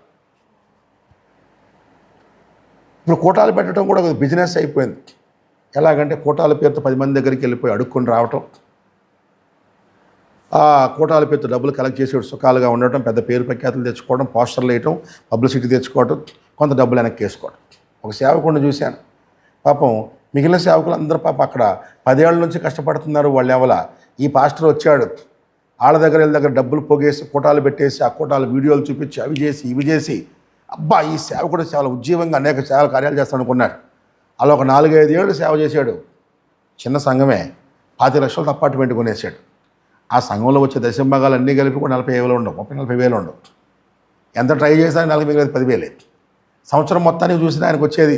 ఇప్పుడు కూటాలు పెట్టడం కూడా ఒక బిజినెస్ అయిపోయింది. ఎలాగంటే కూటాల పేరుతో 10 మంది దగ్గరికి వెళ్ళిపోయి అడుక్కొని రావటం, ఆ కూటాల పేరుతో డబ్బులు కలెక్ట్ చేసి సుఖాలుగా ఉండటం, పెద్ద పేరు ప్రఖ్యాతులు తెచ్చుకోవడం, పోస్టర్లు వేయటం, పబ్లిసిటీ తెచ్చుకోవటం, కొంత డబ్బులు వెనక్కి వేసుకోవడం. ఒక సేవకుడిని చూశాను. పాపం మిగిలిన సేవకులు అందరూ పాపం అక్కడ 10 ఏళ్ళ నుంచి కష్టపడుతున్నారు. వాళ్ళు ఎవల ఈ పాస్టర్ వచ్చాడు, వాళ్ళ దగ్గర డబ్బులు పోగేసి కూటాలు పెట్టేసి ఆ కూటాలు వీడియోలు చూపించి అవి చేసి ఇవి చేసి, అబ్బా ఈ సేవకుడు చాలా ఉజ్జీవంగా అనేక సేవల కార్యాలు చేస్తాడు అనుకున్నాడు. అలా ఒక 4-5 ఏళ్ళు సేవ చేశాడు. చిన్న సంఘమే 5 లక్షలతో అపార్ట్మెంట్ కొనేసాడు. ఆ సంఘంలో వచ్చే దశంభాగాలు అన్నీ కలిపి కూడా 40,000 ఉండవు, 30-40,000 ఉండవు. ఎంత ట్రై చేసినా 40,000 10,000. సంవత్సరం మొత్తానికి చూసినా ఆయనకు వచ్చేది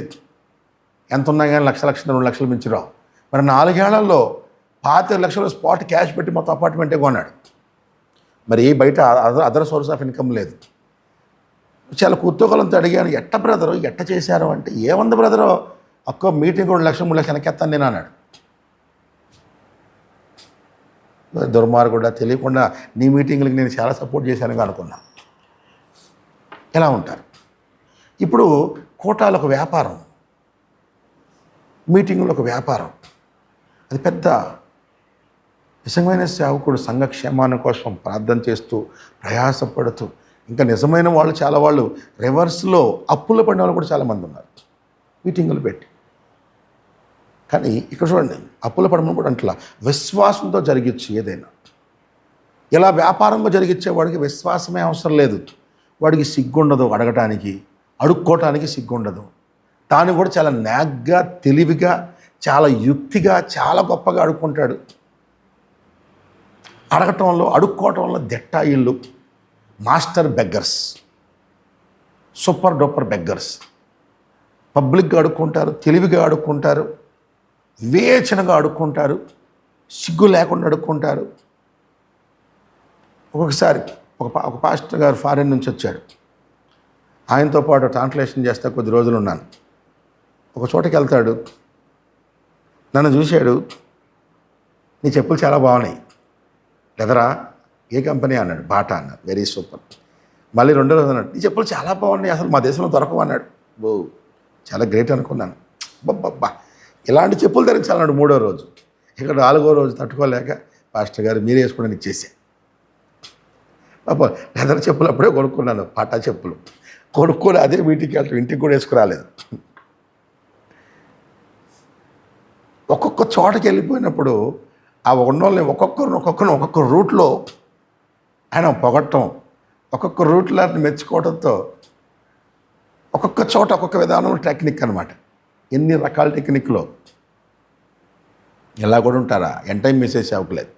ఎంత ఉన్నా కానీ 1,00,000 2 లక్షలు మించి రావు. మరి 4 ఏళ్లలో 25 లక్షలు స్పాట్ క్యాష్ పెట్టి మొత్తం అపార్ట్మెంటే కొన్నాడు. మరి బయట అదర్ సోర్స్ ఆఫ్ ఇన్కమ్ లేదు. చాలా కుతూహలంతో అడిగాను, ఎట్ట బ్రదరు ఎట్ట చేశారు అంటే, ఏముంది బ్రదరు, ఒక్క మీటింగ్ 2 లక్షలు 3 లక్షలు వెనకెత్తాను నేను అన్నాడు. దుర్మార్గుడా, తెలియకుండా నీ మీటింగ్లకి నేను చాలా సపోర్ట్ చేశానుగా అనుకున్నా. ఎలా ఉంటారు ఇప్పుడు? కోటాలు ఒక వ్యాపారం, మీటింగులు ఒక వ్యాపారం. అది పెద్ద నిజమైన సేవకుడు సంఘక్షేమాన్ని కోసం ప్రార్థన చేస్తూ ప్రయాసపడుతూ, ఇంకా నిజమైన వాళ్ళు చాలా వాళ్ళు రివర్స్లో అప్పులు పడిన వాళ్ళు కూడా చాలామంది ఉన్నారు మీటింగులు పెట్టి. కానీ ఇక్కడ చూడండి, అప్పుల పడమని కూడా అంటలా, విశ్వాసంతో జరిగించు ఏదైనా. ఇలా వ్యాపారంగా జరిగించేవాడికి విశ్వాసమే అవసరం లేదు. వాడికి సిగ్గుండదు, అడగటానికి అడుక్కోవటానికి సిగ్గుండదు. తాను కూడా చాలా నాగ్గా, తెలివిగా, చాలా యుక్తిగా, చాలా గొప్పగా అడుక్కుంటాడు. అడగటంలో, అడుక్కోవటంలో దిట్టాయిళ్ళు, master beggars, super duper beggars. పబ్లిక్గా అడుక్కుంటారు, తెలివిగా అడుక్కుంటారు, వివేచనగా అడుక్కుంటారు, సిగ్గు లేకుండా అడుక్కుంటారు. ఒక్కొక్కసారి ఒక పాస్టర్ గారు ఫారిన్ నుంచి వచ్చాడు. ఆయనతో పాటు ట్రాన్స్లేషన్ చేస్తే కొద్ది రోజులు ఉన్నాను. ఒక చోటకి వెళ్తాడు, నన్ను చూశాడు, నీ చెప్పులు చాలా బాగున్నాయి, లెదరా, ఏ కంపెనీ అన్నాడు. బాటా అన్నాడు. Very super. మళ్ళీ 2వ రోజు అన్నాడు, నీ చెప్పులు చాలా బాగున్నాయి, అసలు మా దేశంలో దొరకవు అన్నాడు. ఓ చాలా గ్రేట్ అనుకున్నాను. బబ్బబ్బా ఇలాంటి చెప్పులు ధరించాలన్నాడు 3వ రోజు. ఇక్కడ 4వ రోజు తట్టుకోలేక, పాస్టర్ గారు మీరే వేసుకోవడానికి ఇచ్చేసా. పాప లెదర్ చెప్పులు అప్పుడే కొనుక్కున్నాను, పాటా చెప్పులు కొనుక్కొని అదే మీటింగ్కి వెళ్తాం, ఇంటికి కూడా వేసుకురాలేదు. ఒక్కొక్క చోటకి వెళ్ళిపోయినప్పుడు ఆ ఉన్నోళ్ళని ఒక్కొక్క రూట్లో ఆయన పొగట్టం, ఒక్కొక్క రూట్లో మెచ్చుకోవడంతో ఒక్కొక్క చోట ఒక్కొక్క విధానం టెక్నిక్ అనమాట. ఎన్ని రకాల టెక్నిక్లో ఎలా కూడా ఉంటారా? ఎంటైం మెసేజ్ అవ్వలేదు.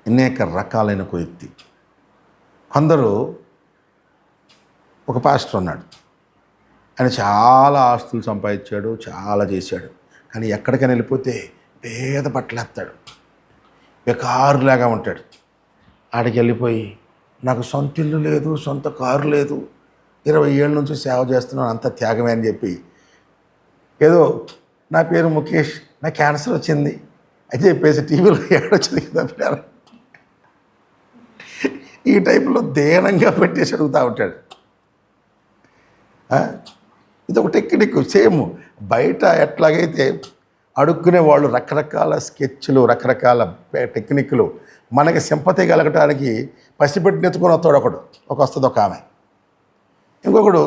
అనేక రకాలైన కుయుక్తి. కొందరు, ఒక పాస్టర్ ఉన్నాడు, ఆయన చాలా ఆస్తులు సంపాదించాడు, చాలా చేశాడు. కానీ ఎక్కడికైనా వెళ్ళిపోతే పేద బట్టలేస్తాడు, బెకారులాగా ఉంటాడు. ఆడికి వెళ్ళిపోయి, నాకు సొంత ఇల్లు లేదు, సొంత కారు లేదు, 20 ఏళ్ళ నుంచి సేవ చేస్తున్నాను, అంత త్యాగమే అని చెప్పి, ఏదో నా పేరు ముఖేష్, నా క్యాన్సర్ వచ్చింది అయితే చెప్పేసి టీవీలో ఏడొచ్చింది కదా ఈ టైప్లో దేనంగా పెట్టేసి అడుగుతూ ఉంటాడు. ఇది ఒక టెక్నిక్. సేమ్ బయట ఎట్లాగైతే అడుక్కునే వాళ్ళు రకరకాల స్కెచ్లు, రకరకాల టెక్నిక్లు, మనకి సింపతి కలగటానికి పసిపెట్టి ఎత్తుకొని వస్తాడు ఒకడు, వస్తుంది ఒక ఆమె. ఇంకొకడు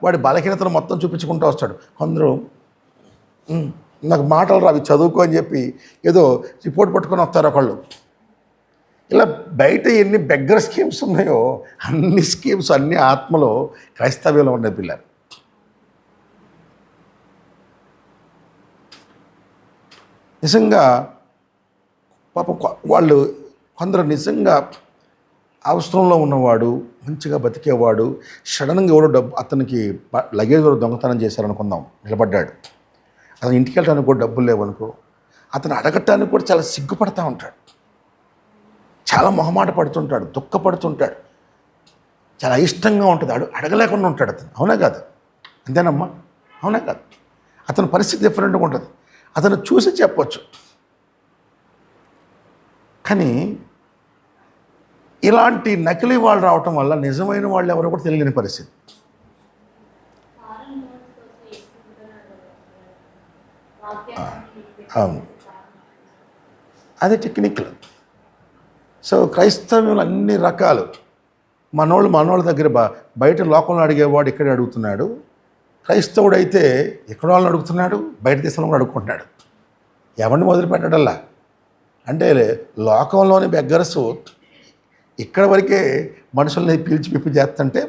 వాడి బలహీనతను మొత్తం చూపించుకుంటూ వస్తాడు. కొందరు నాకు మాటలు రావి చదువుకో అని చెప్పి ఏదో రిపోర్ట్ పట్టుకొని వస్తారు ఒకళ్ళు. ఇలా బయట ఎన్ని బెగ్గర్ స్కీమ్స్ ఉన్నాయో అన్ని స్కీమ్స్, అన్ని ఆత్మలో క్రైస్తవ్యంలో ఉన్నాయి పిల్లలు. నిజంగా పాపం వాళ్ళు కొందరు నిజంగా అవసరంలో ఉన్నవాడు, మంచిగా బతికేవాడు, సడన్గా ఎవడో అతనికి లగేజ్ దొంగతనం చేశారనుకుందాం, నిలబడ్డాడు. అతను ఇంటికి వెళ్ళడానికి కూడా డబ్బులు లేవనుకో, అతను అడగటానికి కూడా చాలా సిగ్గుపడతా ఉంటాడు, చాలా మొహమాట పడుతుంటాడు, దుఃఖపడుతుంటాడు, చాలా ఇష్టంగా ఉంటుంది, అడగలేకుండా ఉంటాడు అతను. అవునా కాదు? అంతేనమ్మా, అవునా కాదు? అతని పరిస్థితి డిఫరెంట్గా ఉంటుంది. అతను చూసి చెప్పొచ్చు. కానీ ఇలాంటి నకిలీ వాళ్ళు రావటం వల్ల నిజమైన వాళ్ళు ఎవరో కూడా తెలియని పరిస్థితి. అవును, అదే టెక్నిక్లు. సో క్రైస్తవ్యంలో అన్ని రకాలు. మనోళ్ళ దగ్గర బయట లోకంలో అడిగేవాడు ఇక్కడే అడుగుతున్నాడు. క్రైస్తవుడు అయితే ఎక్కడ వాళ్ళని అడుగుతున్నాడు, బయట దేశంలో కూడా అడుగుకుంటున్నాడు. ఎవరిని మొదలుపెట్టడల్లా అంటే లోకంలోని బెగ్గర్స్ ఇక్కడ వరకే మనుషుల్ని పీల్చి పిప్పి చేస్తుంటే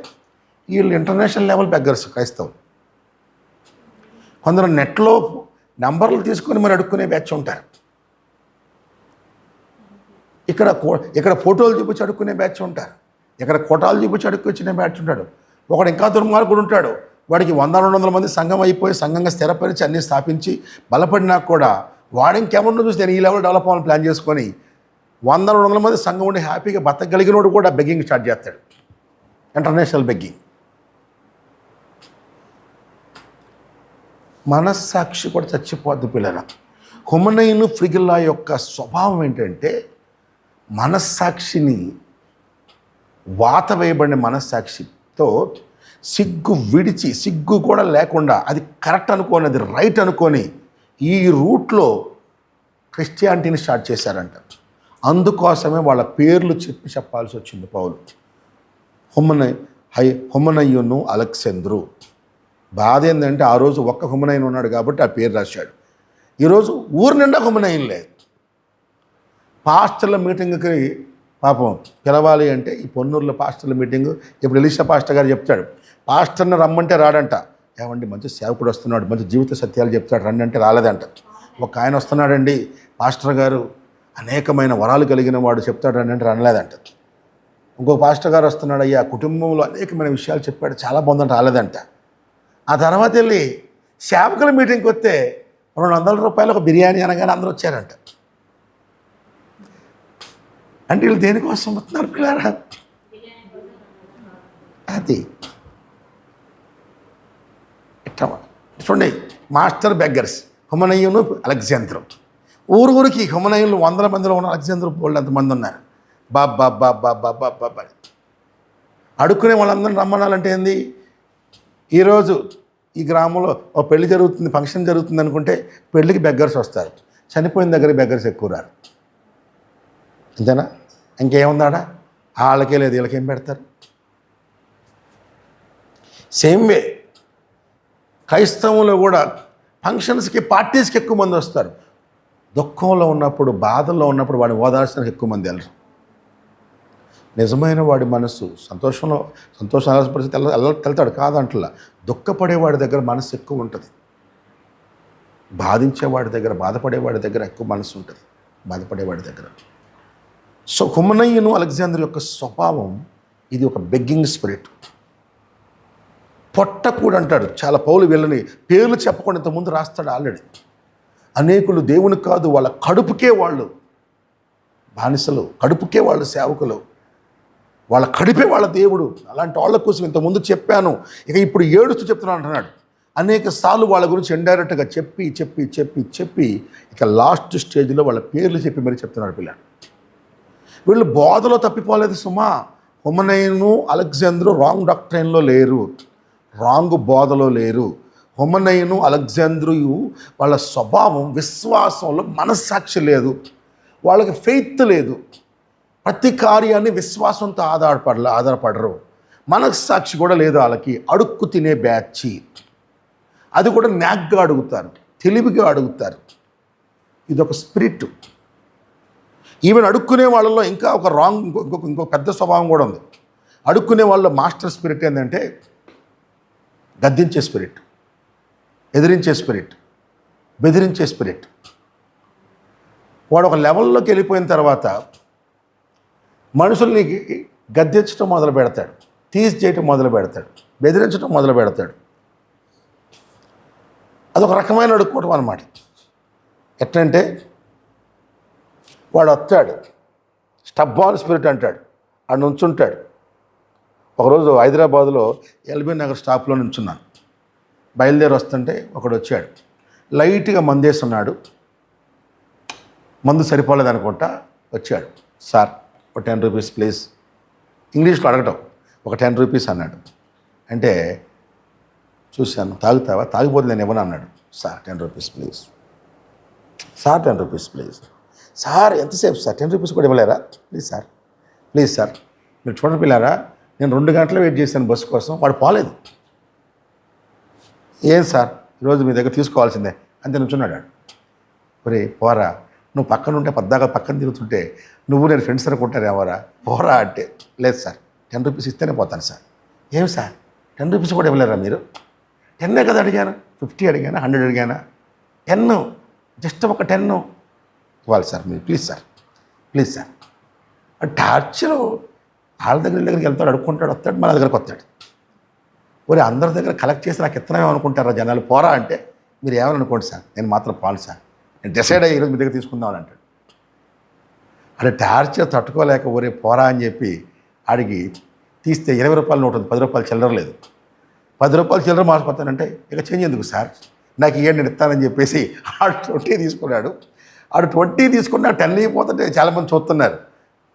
వీళ్ళు ఇంటర్నేషనల్ లెవెల్ బెగ్గర్స్ క్రైస్తవులు. కొందరు నెట్లో నంబర్లు తీసుకొని మరి అడుక్కునే బ్యాచ్ ఉంటారు. ఇక్కడ ఫోటోలు చూపించి అడుక్కునే బ్యాచ్ ఉంటారు. ఇక్కడ కోటాలు చూపించి అడుక్కొచ్చిన బ్యాచ్ ఉంటాడు. ఒకడు ఇంకా దుర్మార్గుడు ఉంటాడు. వాడికి 100-200 మంది సంఘం అయిపోయి సంఘంగా స్థిరపరిచి అన్నీ స్థాపించి బలపడినా కూడా వాడు ఇంకెవరినో చూసి నేను ఈ లెవెల్ డెవలప్ అవ్వాలని ప్లాన్ చేసుకొని 100-200 మంది సంఘం ఉండి హ్యాపీగా బతకగలిగినోడు కూడా బెగ్గింగ్ స్టార్ట్ చేస్తాడు, ఇంటర్నేషనల్ బెగ్గింగ్. మనస్సాక్షి కూడా చచ్చిపోద్ది పిల్లల. హుమనైను ఫ్రిగిల్లా యొక్క స్వభావం ఏంటంటే మనస్సాక్షిని, వాత వేయబడిన మనస్సాక్షితో సిగ్గు విడిచి, సిగ్గు కూడా లేకుండా అది కరెక్ట్ అనుకోని, అది రైట్ అనుకొని ఈ రూట్లో క్రిస్టియానిటీని స్టార్ట్ చేశారంట. అందుకోసమే వాళ్ళ పేర్లు చెప్పాల్సి వచ్చింది పౌలు. హుమనయ్యును అలెగ్జాంద్రు. బాధ ఏంటంటే ఆ రోజు ఒక్క హుమనైన్ ఉన్నాడు కాబట్టి ఆ పేరు రాశాడు. ఈరోజు ఊరు నిండా హుమనైన్ లేదు. పాస్టర్ల మీటింగ్కి పాపం పిలవాలి అంటే ఈ పొన్నూరులో పాస్టర్ల మీటింగు ఇప్పుడు ఎలీషా పాస్టర్ గారు చెప్తాడు, పాస్టర్ని రమ్మంటే రాడంట. ఏమండి మంచి సేవకుడు వస్తున్నాడు, మంచి జీవిత సత్యాలు చెప్తాడు, రండి అంటే రాలేదంట. ఒక ఆయన వస్తున్నాడండి పాస్టర్ గారు, అనేకమైన వరాలు కలిగిన వాడు, చెప్తాడు రండి అంటే రాలేదంట. ఇంకొక పాస్టర్ గారు వస్తున్నాడు, అయ్యా కుటుంబంలో అనేకమైన విషయాలు చెప్పాడు, చాలా బాగుందంటే రాలేదంట. ఆ తర్వాత వెళ్ళి సేవకుల మీటింగ్కి వస్తే 200 రూపాయలు ఒక బిర్యానీ అనగానే అందరూ వచ్చారంట. అంటే వీళ్ళు దేనికోసం వస్తున్నారు పిల్లారా? అది చూడండి, మాస్టర్ బెగ్గర్స్ హుమనయ్యును అలెగ్జాంద్రు. ఊరికి హుమనయ్యులు 100 మందిలో ఉన్న అలెగ్జాంద్రు బోల్డ్ ఎంతమంది ఉన్నారు. బాబా అడుక్కునే వాళ్ళందరూ రమ్మనాలంటే ఏంది? ఈరోజు ఈ గ్రామంలో ఒక పెళ్లి జరుగుతుంది, ఫంక్షన్ జరుగుతుంది అనుకుంటే పెళ్ళికి బెగ్గర్స్ వస్తారు, చనిపోయిన దగ్గర బెగ్గర్స్ ఎక్కువ రారు. అంతేనా? ఇంకేముందాడా? వాళ్ళకే లేదు, వీళ్ళకేం పెడతారు? సేమ్ వే క్రైస్తవంలో కూడా ఫంక్షన్స్కి, పార్టీస్కి ఎక్కువ మంది వస్తారు. దుఃఖంలో ఉన్నప్పుడు, బాధల్లో ఉన్నప్పుడు వాడిని ఓదార్చడానికి ఎక్కువ మంది వెళ్ళరు. నిజమైన వాడి మనసు సంతోషం పరిస్థితి వెళ్తాడు కాదంటలా. దుఃఖపడేవాడి దగ్గర మనసు ఎక్కువ ఉంటుంది, బాధించేవాడి దగ్గర, బాధపడేవాడి దగ్గర ఎక్కువ మనసు ఉంటుంది, బాధపడేవాడి దగ్గర. సో హుమనయ్యును అలెగ్జాంద్రు యొక్క స్వభావం ఇది ఒక బెగ్గింగ్ స్పిరిట్. పొట్టకూడు అంటాడు. చాలా పౌలు వీళ్ళని పేర్లు చెప్పకుండా ఇంతకుముందు రాస్తాడు ఆల్రెడీ. అనేకులు దేవునికి కాదు, వాళ్ళ కడుపుకే వాళ్ళు బానిసలు, కడుపుకే వాళ్ళు సేవకులు, వాళ్ళ కడుపే వాళ్ళ దేవుడు. అలాంటి వాళ్ళ కోసం ఇంతకుముందు చెప్పాను, ఇక ఇప్పుడు ఏడుస్తూ చెప్తున్నాను అంటున్నాడు. అనేక సార్లు వాళ్ళ గురించి ఇండైరెక్ట్గా చెప్పి చెప్పి చెప్పి చెప్పి ఇక లాస్ట్ స్టేజ్లో వాళ్ళ పేర్లు చెప్పి మరి చెప్తున్నాడు పిల్లలు. వీళ్ళు బోధలో తప్పిపోలేదు సుమా. హుమనైను అలెగ్జాంద్రు రాంగ్ డాక్ట్రైన్లో లేరు, రాంగ్ బోధలో లేరు. హుమనయును అలెగ్జాంద్రియు వాళ్ళ స్వభావం విశ్వాసంలో మనస్సాక్షి లేదు, వాళ్ళకి ఫెయిత్ లేదు. ప్రతి కార్యాన్ని విశ్వాసంతో ఆధారపడరు. మనస్సాక్షి కూడా లేదు వాళ్ళకి. అడుక్కు తినే బ్యాచి, అది కూడా న్యాక్గా అడుగుతారు, తెలివిగా అడుగుతారు. ఇదొక స్పిరిట్. ఈవెన్ అడుక్కునే వాళ్ళలో ఇంకా ఒక ఇంకొక పెద్ద స్వభావం కూడా ఉంది. అడుక్కునే వాళ్ళలో మాస్టర్ స్పిరిట్ ఏంటంటే గద్దించే స్పిరిట్, ఎదిరించే స్పిరిట్, బెదిరించే స్పిరిట్. వాడు ఒక లెవెల్లోకి వెళ్ళిపోయిన తర్వాత మనుషుల్ని గద్దించడం మొదలు పెడతాడు, తీసి చేయటం మొదలు పెడతాడు, బెదిరించడం మొదలు పెడతాడు. అదొక రకమైన అడుక్కోవటం అన్నమాట. ఎట్లంటే వాడు వస్తాడు, స్టబ్బాన్ స్పిరిట్ అంటాడు, ఆడు నుంచుంటాడు. ఒకరోజు హైదరాబాదులో ఎల్బీ నగర్ స్టాప్లో నుంచున్నాను. బయలుదేరి వస్తుంటే ఒకడు వచ్చాడు, లైట్గా మందేస్తున్నాడు, మందు సరిపోలేదు అనుకుంటా. వచ్చాడు, సార్ ఒక 10 రూపీస్ ప్లీజ్. ఇంగ్లీష్లో అడగటం, ఒక 10 రూపీస్ అన్నాడు. అంటే చూశాను, తాగుతావా? తాగిపోతే నేను ఇవ్వను అన్నాడు. Sir 10 rupees please, sir 10 rupees please. Sir ఎంతసేపు సార్, 10 రూపీస్ కూడా ఇవ్వలేరా? Please sir, please sir. మీరు చూడండి పిల్లారా, నేను 2 గంటలు వెయిట్ చేశాను బస్సు కోసం, వాడు పోలేదు. ఏం సార్ ఈరోజు మీ దగ్గర తీసుకోవాల్సిందే అంతే నుంచున్నాడు. ఒరే పోరా, నువ్వు పక్కన ఉంటే పద్దాగా పక్కన తిరుగుతుంటే నువ్వు నేను ఫ్రెండ్స్ అనుకుంటారేమోరా, పోరా అంటే. లేదు సార్ 10 రూపీస్ ఇస్తేనే పోతాను సార్. ఏం సార్ 10 రూపీస్ కూడా ఇవ్వలేరా మీరు? 10 కదా అడిగాను, 50 అడిగానా, 100 అడిగానా? 10, జస్ట్ ఒక 10 ఇవ్వాలి సార్ మీరు, please sir, please sir. Torture. వాళ్ళ దగ్గరికి వెళ్తాడు, అడుక్కుంటాడు, వస్తాడు, మన దగ్గరకు వస్తాడు. ఒరే అందరి దగ్గర కలెక్ట్ చేసి నాకు ఇత్తనమేమో అనుకుంటారా జనాలు, పోరా అంటే. మీరు ఏమని అనుకోండి సార్, నేను మాత్రం పాలు సార్, నేను డిసైడ్ అయ్యి ఈరోజు మీ దగ్గర తీసుకుందామని అంటాడు. అంటే టార్చర్ తట్టుకోలేక ఒరే పోరా అని చెప్పి అడిగి తీస్తే 20 రూపాయల నోటు ఉంది, 10 రూపాయలు చిల్లర లేదు. 10 రూపాయలు చిల్లర మార్చుకొస్తానంటే ఇక చేంజ్ ఎందుకు సార్, నాకు ఇవ్వండి నేను ఇస్తానని చెప్పేసి ఆడు 20 తీసుకున్నాడు. ఆడు 20 తీసుకున్నా 10 అయిపోతుంటే చాలామంది చూస్తున్నారు.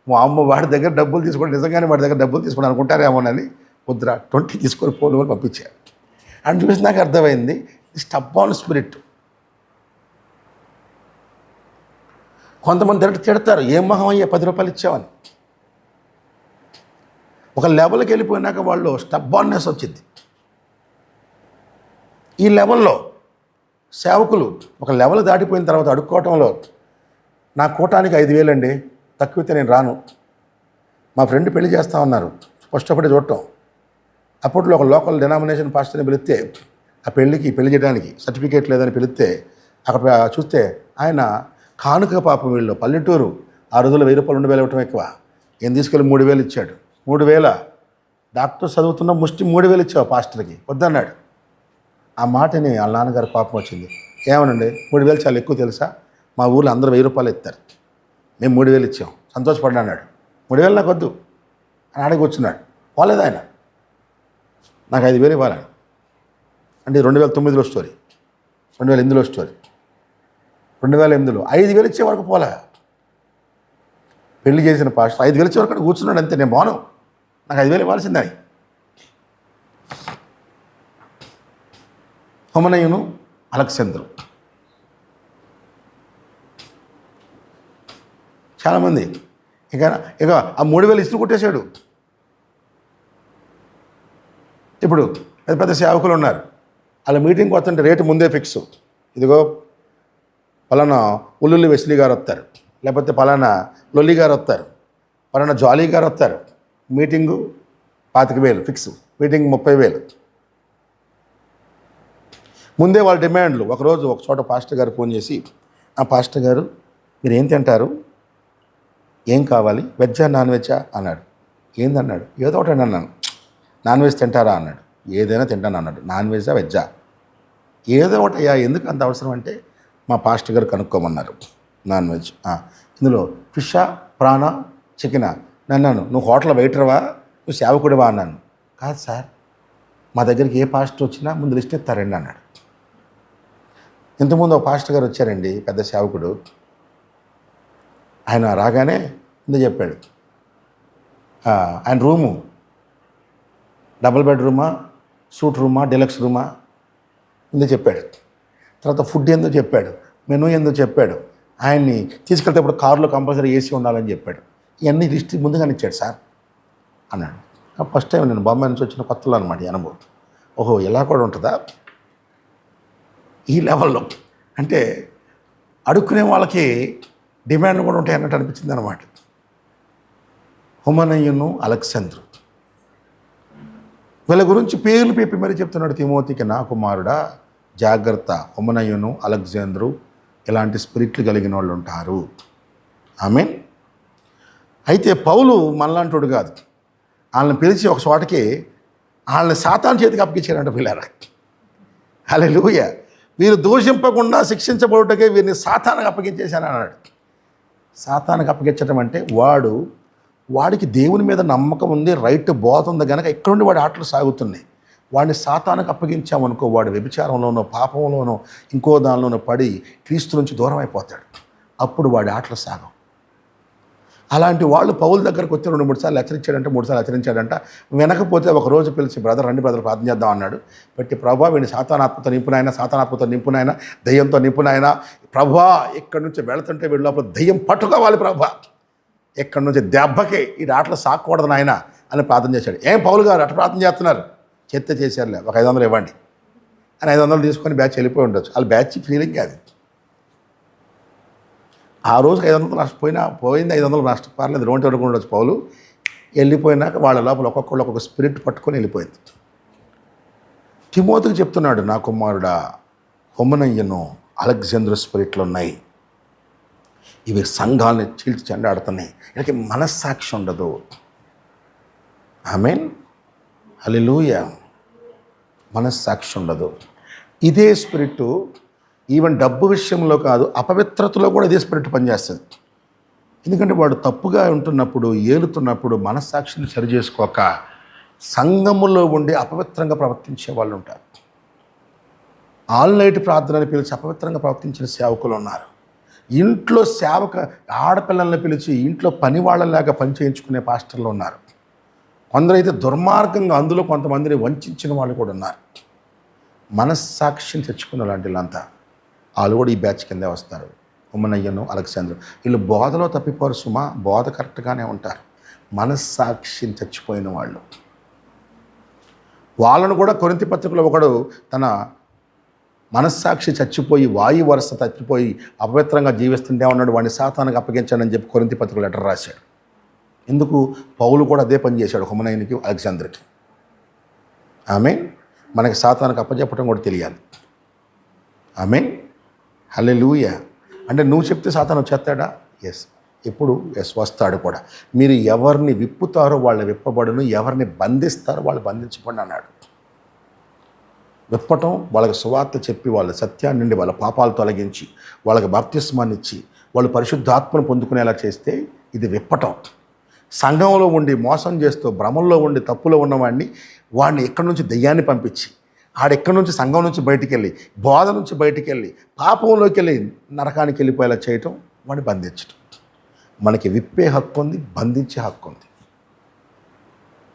మా అమ్మ వాడి దగ్గర డబ్బులు తీసుకుని, నిజంగానే వాడి దగ్గర డబ్బులు తీసుకుని అనుకుంటారేమోనని వద్దురా 20 తీసుకొని పోను అని పంపించారు. అని చూసి నాకు అర్థమైంది, స్టబ్బాన్ స్పిరిట్. కొంతమంది తిడతారు, ఏం మొహం అయ్యా 10 రూపాయలు ఇచ్చావని. ఒక లెవెల్కి వెళ్ళిపోయినాక వాళ్ళు స్టబ్బాన్నెస్ వచ్చింది. ఈ లెవెల్లో సేవకులు ఒక లెవెల్ దాటిపోయిన తర్వాత అడుక్కోవటంలో, నా కూటానికి 5,000 అండి, తక్కువైతే నేను రాను. మా ఫ్రెండ్ పెళ్లి చేస్తా ఉన్నారు, ఫస్ట్ చూడటం. అప్పట్లో ఒక లోకల్ డినామినేషన్ పాస్టర్ని పిలిస్తే ఆ పెళ్లి చేయడానికి సర్టిఫికేట్ లేదని పిలిస్తే అక్కడ చూస్తే ఆయన కానుక పాపం వీళ్ళు పల్లెటూరు, ఆ రోజుల్లో 1000 రూపాయలు 2,000 ఇవ్వటం ఎక్కువ. ఏం తీసుకెళ్ళి 3,000 ఇచ్చాడు. 3,000 డాక్టర్ చదువుతున్న ముష్టి 3,000 ఇచ్చావు పాస్టర్కి, వద్దన్నాడు. ఆ మాటని వాళ్ళ నాన్నగారు పాపం వచ్చింది. ఏమనండి 3,000 చాలా ఎక్కువ తెలుసా, మా ఊళ్ళో అందరూ 1,000 రూపాయలు ఇస్తారు, మేము 3,000 ఇచ్చాం, సంతోషపడ్డా అన్నాడు. 3,000 నాకు వద్దు అని అడిగి వచ్చినాడు. పోలేదు ఆయన, నాకు 5,000 ఇవ్వాలని. అంటే 2009లో స్టోరీ, 2008లో స్టోరీ. 2008లో 5,000 ఇచ్చే వరకు పోలే. పెళ్లి చేసిన పాస్టర్ 5,000 ఇచ్చే వరకు అక్కడ కూర్చున్నాడు అంతే. నేను బాను, నాకు 5,000 ఇవ్వాల్సిందే. హుమనయును అలెగ్జాంద్రు. చాలామంది ఇక ఆ 3,000 ఇసురు కొట్టేశాడు. ఇప్పుడు పెద్ద పెద్ద సేవకులు ఉన్నారు, వాళ్ళ మీటింగ్కి వస్తుంటే రేటు ముందే ఫిక్స్. ఇదిగో పలానా ఉల్లుల్లి వెస్లీ గారు వస్తారు, లేకపోతే పలానా లొల్లి గారు వస్తారు, పలానా జాలీ గారు వస్తారు. మీటింగు 25,000 ఫిక్స్, మీటింగ్ 30,000 ముందే వాళ్ళ డిమాండ్లు. ఒకరోజు ఒక చోట పాస్టర్ గారు ఫోన్ చేసి, ఆ పాస్టర్ గారు మీరు ఏం తింటారు, ఏం కావాలి, వెజ్జా నాన్ వెజ్జా అన్నాడు. ఏందన్నాడు, ఏదో ఒకటి అన్నాను. నాన్ వెజ్ తింటారా అన్నాడు. ఏదైనా తింటాను అన్నాడు. నాన్ వెజ్జా వెజ్జా, ఏదో ఒకటి అయ్యా, ఎందుకు అంత అవసరం అంటే మా పాస్టర్ గారు కనుక్కోమన్నారు. నాన్ వెజ్ ఇందులో ఫిషా, ప్రానా, చికెనా. నన్నాను, నువ్వు హోటల్ వెయిటర్వా, నువ్వు సేవకుడివా అన్నాను. కాదు సార్, మా దగ్గరికి ఏ పాస్టర్ వచ్చినా ముందు లిస్ట్ ఇస్తారండి అన్నాడు. ఇంతకుముందు ఒక పాస్టర్ గారు వచ్చారండి, పెద్ద సేవకుడు. ఆయన రాగానే ముందు చెప్పాడు, ఆయన రూము డబుల్ బెడ్రూమా, సూట్ రూమా, డీలక్స్ రూమా, ముందే చెప్పాడు. తర్వాత ఫుడ్ ఏందో చెప్పాడు, మెనూ ఏందో చెప్పాడు, ఆయన్ని తీసుకెళ్తేప్పుడు కారులో కంపల్సరీ ఏసీ ఉండాలని చెప్పాడు. ఇవన్నీ లిస్ట్ ముందుగానే ఇచ్చాడు సార్ అన్నాడు. ఫస్ట్ టైం నేను బొంబాయి నుంచి వచ్చిన కొత్తలో అనమాట ఈ అనుభవం. ఓహో ఇలా కూడా ఉంటుందా ఈ లెవెల్లో, అంటే అడుక్కునే వాళ్ళకి డిమాండ్ కూడా ఉంటాయి అన్నట్టు అనిపించింది అనమాట. హుమనయును అలెగ్జాంద్రు వీళ్ళ గురించి పేర్లు పెట్టి మరీ చెప్తున్నాడు తిమోతికి, నా కుమారుడా జాగ్రత్త, హుమనయును అలెగ్జాంద్రు ఇలాంటి స్పిరిట్లు కలిగిన వాళ్ళు ఉంటారు. ఆమేన్. అయితే పౌలు మనలాంటోడు కాదు. వాళ్ళని పిలిచి ఒక చోటకి వాళ్ళని సాతాను చేతికి అప్పగించారంట పిల్లారా. హల్లెలూయా. వీరు దూషింపకుండా శిక్షించబడుటకే వీరిని సాతానుకు అప్పగించేశాను అన్నాడు. సాతానుకు అప్పగించడం అంటే వాడికి దేవుని మీద నమ్మకం ఉంది, రైట్ బోధ ఉంది కనుక ఇక్కడ నుండి వాడి ఆటలు సాగుతున్నాయి. వాడిని సాతానుకు అప్పగించామనుకో వాడు వ్యభిచారంలోనో పాపంలోనో ఇంకో దానిలోనో పడి క్రీస్తు నుంచి దూరం అయిపోతాడు. అప్పుడు వాడి ఆటలు సాగం. అలాంటి వాళ్ళు పౌలు దగ్గరకు వచ్చి 2-3 సార్లు హెచ్చరించాడంట, 3 సార్లు హెచ్చరించాడంట. వినకపోతే ఒక రోజు పిలిచి రండి బ్రదర్ ప్రార్థన చేద్దాం అన్నాడు. పెట్టి ప్రభా వీడిని సాతానాత్మతో నింపునాయన దయ్యంతో నింపునాయన ప్రభా, ఇక్కడి నుంచి వెళుతుంటే వీడి లోపల దయ్యం పట్టుకోవాలి ప్రభా, ఇక్కడి నుంచి దెబ్బకి ఈ ఆటలు సాగకూడదు నాయన అని ప్రార్థన చేశాడు. ఏం పౌలు గారు అట్లా ప్రార్థన చేస్తున్నారు? చేశారులే, ఒక 500 ఇవ్వండి అని 500 తీసుకొని బ్యాచ్ వెళ్ళిపోయి ఉండొచ్చు. వాళ్ళ బ్యాచ్ ఫీలింగ్ అది. ఆ రోజుకి 500 పోయింది 500 నష్టం, పర్లేదు రోంటి వరకు ఉండొచ్చు. పౌలు వెళ్ళిపోయినాక వాళ్ళ లోపల ఒక్కొక్కళ్ళు ఒక్కొక్క స్పిరిట్ పట్టుకొని వెళ్ళిపోయింది. తిమోతికి చెప్తున్నాడు, నా కుమారుడా హుమనయును అలెగ్జాంద్రు స్పిరిట్లు ఉన్నాయి, ఇవి సంఘాలని చీల్చి చెండాడుతున్నాయి, వీళ్ళకి మనస్సాక్షి ఉండదు. ఆమేన్. హల్లెలూయా. మనస్సాక్షి ఉండదు. ఇదే స్పిరిట్ ఈవెన్ డబ్బు విషయంలో కాదు, అపవిత్రతలో కూడా ఇదే స్పిరిట్ పనిచేస్తుంది. ఎందుకంటే వాడు తప్పుగా ఉంటున్నప్పుడు, ఏలుతున్నప్పుడు మనస్సాక్షిని సరి చేసుకోక సంఘములో ఉండి అపవిత్రంగా ప్రవర్తించే వాళ్ళు ఉంటారు. ఆల్ నైట్ ప్రార్థనని పిలిచి అపవిత్రంగా ప్రవర్తించిన సేవకులు ఉన్నారు. ఇంట్లో ఆడపిల్లల్ని పిలిచి ఇంట్లో పని వాళ్ళలాగా పని చేయించుకునే పాస్టర్లు ఉన్నారు. కొందరైతే దుర్మార్గంగా అందులో కొంతమందిని వంచిన వాళ్ళు కూడా ఉన్నారు. మనస్సాక్షిని తెచ్చుకున్న లాంటి వాళ్ళంతా వాళ్ళు కూడా ఈ బ్యాచ్ కిందే వస్తారు. హుమనయును అలెగ్జాంద్రు వీళ్ళు బోధలో తప్పిపోరు సుమా, బోధ కరెక్ట్గానే ఉంటారు. మనస్సాక్షిని చచ్చిపోయిన వాళ్ళు. వాళ్ళను కూడా కొరింథీ పత్రికలో ఒకడు తన మనస్సాక్షి చచ్చిపోయి వాయు వరస చచ్చిపోయి అపవిత్రంగా జీవిస్తుంటే ఉన్నాడు, వాడిని సాతానుకు అప్పగించాడని చెప్పి కొరింథీ పత్రికలో లెటర్ రాశాడు. ఎందుకు? పౌలు కూడా అదే పని చేశాడు హుమనయునికి అలెగ్జాంద్రుకి. ఆమేన్. మనకి సాతానుకు అప్పచెప్పడం కూడా తెలియాలి. ఆమేన్. హల్లెలూయా. అంటే నువ్వు చెప్తే సాతాను వచ్చేస్తాడా? ఎప్పుడు వస్తాడు కూడా. మీరు ఎవరిని విప్పుతారో వాళ్ళు విప్పబడును, ఎవరిని బంధిస్తారో వాళ్ళు బంధించబడి అన్నాడు. విప్పటం, వాళ్ళకి సువార్త చెప్పి వాళ్ళ సత్యాన్ని నుండి వాళ్ళ పాపాలు తొలగించి వాళ్ళకి బాప్తిస్మాన్ని ఇచ్చి వాళ్ళు పరిశుద్ధాత్మను పొందుకునేలా చేస్తే ఇది విప్పటం. సంఘంలో ఉండి మోసం చేస్తూ భ్రమంలో ఉండి తప్పులో వాడిని ఎక్కడి నుంచి దెయ్యాన్ని పంపించి ఆడెక్కడి నుంచి సంఘం నుంచి బయటికి వెళ్ళి బోధ నుంచి బయటికి వెళ్ళి పాపంలోకి వెళ్ళి నరకానికి వెళ్ళిపోయేలా చేయటం, వాడిని బంధించటం. మనకి విప్పే హక్కు ఉంది, బంధించే హక్కు ఉంది.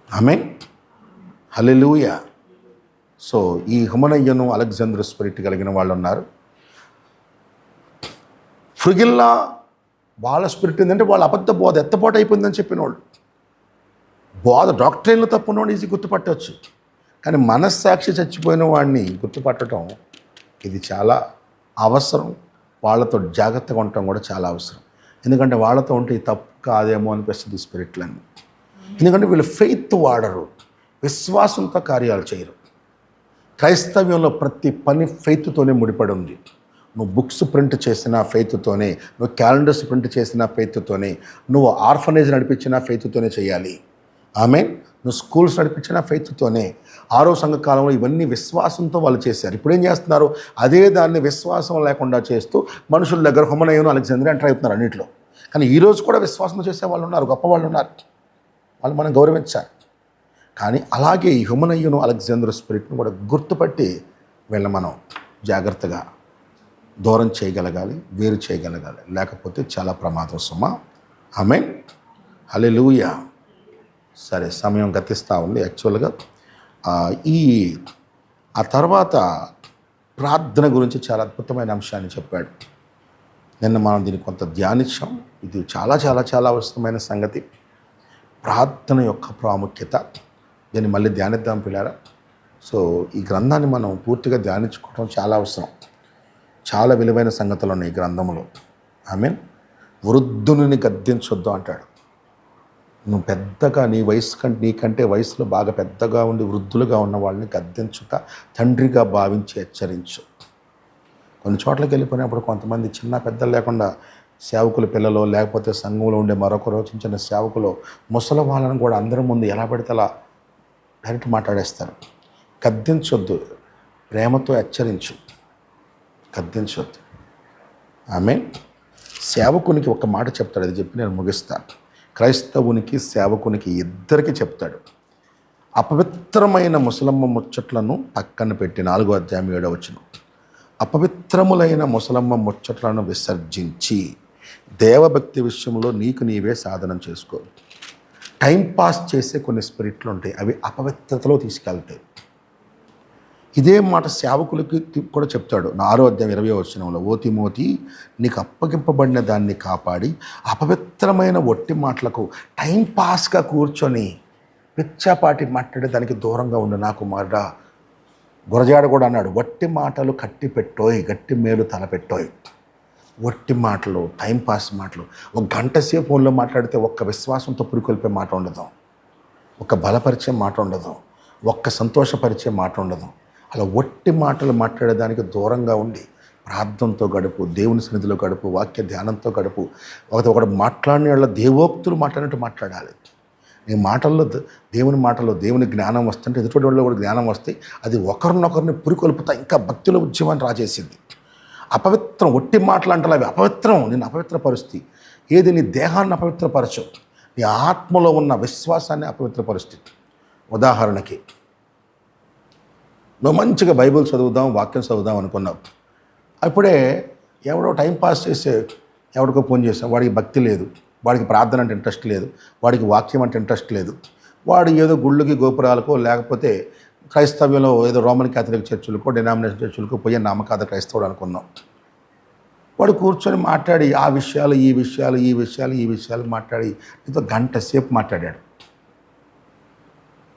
ఆమేన్. హల్లెలూయా. సో ఈ హుమనయును అలెగ్జాంద్రు స్పిరిట్ కలిగిన వాళ్ళు ఉన్నారు. ఫ్రిగిల్లా వాళ్ళ స్పిరిట్ ఏంటంటే వాళ్ళ అబద్ధ బోధ ఎత్తపోటు అయిపోయిందని చెప్పిన వాళ్ళు. బోధ డాక్టరీన్లు తప్పున్నవాడు ఈజీ గుర్తుపట్టవచ్చు, కానీ మనస్సాక్షి చచ్చిపోయిన వాడిని గుర్తుపట్టడం ఇది చాలా అవసరం. వాళ్ళతో జాగ్రత్తగా ఉండటం కూడా చాలా అవసరం. ఎందుకంటే వాళ్ళతో ఉంటే ఈ తప్పు కాదేమో అనిపిస్తుంది స్పిరిట్లన్నీ. ఎందుకంటే వీళ్ళు ఫెయిత్ వాడరు, విశ్వాసంతో కార్యాలు చేయరు. క్రైస్తవ్యంలో ప్రతి పని ఫెయిత్తోనే ముడిపడి ఉంది. నువ్వు బుక్స్ ప్రింట్ చేసిన ఫెయిత్తోనే, నువ్వు క్యాలెండర్స్ ప్రింట్ చేసిన ఫెయిత్తోనే, నువ్వు ఆర్ఫనేజ్ నడిపించిన ఫెయిత్తోనే చేయాలి. ఆమేన్. నువ్వు స్కూల్స్ నడిపించిన ఫెయిత్తోనే. 6వ సంఘ కాలంలో ఇవన్నీ విశ్వాసంతో వాళ్ళు చేశారు. ఇప్పుడు ఏం చేస్తున్నారు? అదే దాన్ని విశ్వాసం లేకుండా చేస్తూ మనుషుల దగ్గర హుమనయును అలెగ్జాంద్రు ఎంటర్ అవుతున్నారు అన్నింటిలో. కానీ ఈరోజు కూడా విశ్వాసం చేసే వాళ్ళు ఉన్నారు, గొప్ప వాళ్ళు ఉన్నారు, వాళ్ళు మనం గౌరవించాలి. కానీ అలాగే ఈ హుమనయును అలెగ్జాంద్రు స్పిరిట్ను కూడా గుర్తుపట్టి వీళ్ళని మనం జాగ్రత్తగా దూరం చేయగలగాలి, వేరు చేయగలగాలి. లేకపోతే చాలా ప్రమాదం సుమా. ఆమేన్. హల్లెలూయా. సరే, సమయం గతిస్తూ ఉంది. యాక్చువల్గా ఆ తర్వాత ప్రార్థన గురించి చాలా అద్భుతమైన అంశాన్ని చెప్పాడు. నిన్న మనం దీన్ని కొంత ధ్యానించాం. ఇది చాలా చాలా చాలా అవసరమైన సంగతి. ప్రార్థన యొక్క ప్రాముఖ్యత. దీన్ని మళ్ళీ ధ్యానిద్దాం పిల్లారా. సో ఈ గ్రంథాన్ని మనం పూర్తిగా ధ్యానించుకోవడం చాలా అవసరం. చాలా విలువైన సంగతులు ఉన్నాయి ఈ గ్రంథంలో. వృద్ధుని గద్దించొద్దు అంటాడు. నువ్వు పెద్దగా నీకంటే వయసులో బాగా పెద్దగా ఉండి వృద్ధులుగా ఉన్న వాళ్ళని గద్దించుట తండ్రిగా భావించి హెచ్చరించు. కొన్ని చోట్లకి వెళ్ళిపోయినప్పుడు కొంతమంది చిన్న పెద్దలు లేకుండా సేవకుల పిల్లలు, లేకపోతే సంఘంలో ఉండే మరొకరు చిన్న సేవకులు ముసలి వాళ్ళని కూడా అందరి ముందు ఎలా పడితే అలా డైరెక్ట్ మాట్లాడేస్తారు. గద్దించొద్దు, ప్రేమతో హెచ్చరించు, గద్దించొద్దు. సేవకునికి ఒక మాట చెప్తాడు, అది చెప్పి నేను ముగిస్తాను. క్రైస్తవునికి సేవకునికి ఇద్దరికి చెప్తాడు. అపవిత్రమైన ముసలమ్మ ముచ్చట్లను పక్కన పెట్టి 4వ అధ్యాయం 7వ వచనం. అపవిత్రములైన ముసలమ్మ ముచ్చట్లను విసర్జించి దేవభక్తి విషయంలో నీకు నీవే సాధనం చేసుకో. టైంపాస్ చేసే కొన్ని స్పిరిట్లు ఉంటాయి, అవి అపవిత్రతలో తీసుకెళ్తాయి. ఇదే మాట సేవకులకి కూడా చెప్తాడు. 6వ అధ్యాయం 20వ వచనంలో, ఓ తిమోతి, నీకు అప్పగింపబడిన దాన్ని కాపాడి అపవిత్రమైన ఒట్టి మాటలకు టైంపాస్గా కూర్చొని పిచ్చాపాటి మాట్లాడే దానికి దూరంగా ఉండు నా కుమారుడా. గురజాడ కూడా అన్నాడు, వట్టి మాటలు కట్టి పెట్టోయ్, గట్టి మేలు తలపెట్టోయ్. వట్టి మాటలు, టైంపాస్ మాటలు. ఒక గంట సేపు ఫోన్లో మాట్లాడితే ఒక్క విశ్వాసంతో పురికొల్పే మాట ఉండదు, ఒక్క బలపరిచే మాట ఉండదు, ఒక్క సంతోషపరిచే మాట ఉండదు. అలా ఒట్టి మాటలు మాట్లాడేదానికి దూరంగా ఉండి ప్రార్థనతో గడుపు, దేవుని సన్నిధిలో గడుపు, వాక్య ధ్యానంతో గడుపు. ఒకటి మాట్లాడిన వాళ్ళ దేవోక్తులు మాట్లాడినట్టు మాట్లాడాలి. నీ మాటల్లో దేవుని జ్ఞానం వస్తుంటే ఎదుటి వాళ్ళు కూడా జ్ఞానం వస్తే అది ఒకరినొకరిని పురికొల్పుతా ఇంకా భక్తుల ఉద్యమాన్ని రాజేసింది. అపవిత్రం ఒట్టి మాటలు అంటే అవి అపవిత్రం, నేను అపవిత్రపరుస్తుంది. ఏది నీ దేహాన్ని అపవిత్రపరచు, నీ ఆత్మలో ఉన్న విశ్వాసాన్ని అపవిత్రపరుస్తుంది. ఉదాహరణకి, నువ్వు మంచిగా బైబిల్ చదువుదాం, వాక్యం చదువుదాం అనుకున్నావు. అప్పుడే ఎవడో టైంపాస్ చేసే ఎవడికో ఫోన్ చేసావు. వాడికి భక్తి లేదు, వాడికి ప్రార్థన అంటే ఇంట్రెస్ట్ లేదు, వాడికి వాక్యం అంటే ఇంట్రెస్ట్ లేదు. వాడు ఏదో గుళ్ళకి గోపురాలకో లేకపోతే క్రైస్తవ్యంలో ఏదో రోమన్ క్యాథలిక్ చర్చిలకో డినామినేషన్ చర్చిలకో పోయే నామకాద క్రైస్తవుడు అనుకున్నాం. వాడు కూర్చొని మాట్లాడి ఆ విషయాలు ఈ విషయాలు మాట్లాడి నీతో గంట సేపు మాట్లాడాడు.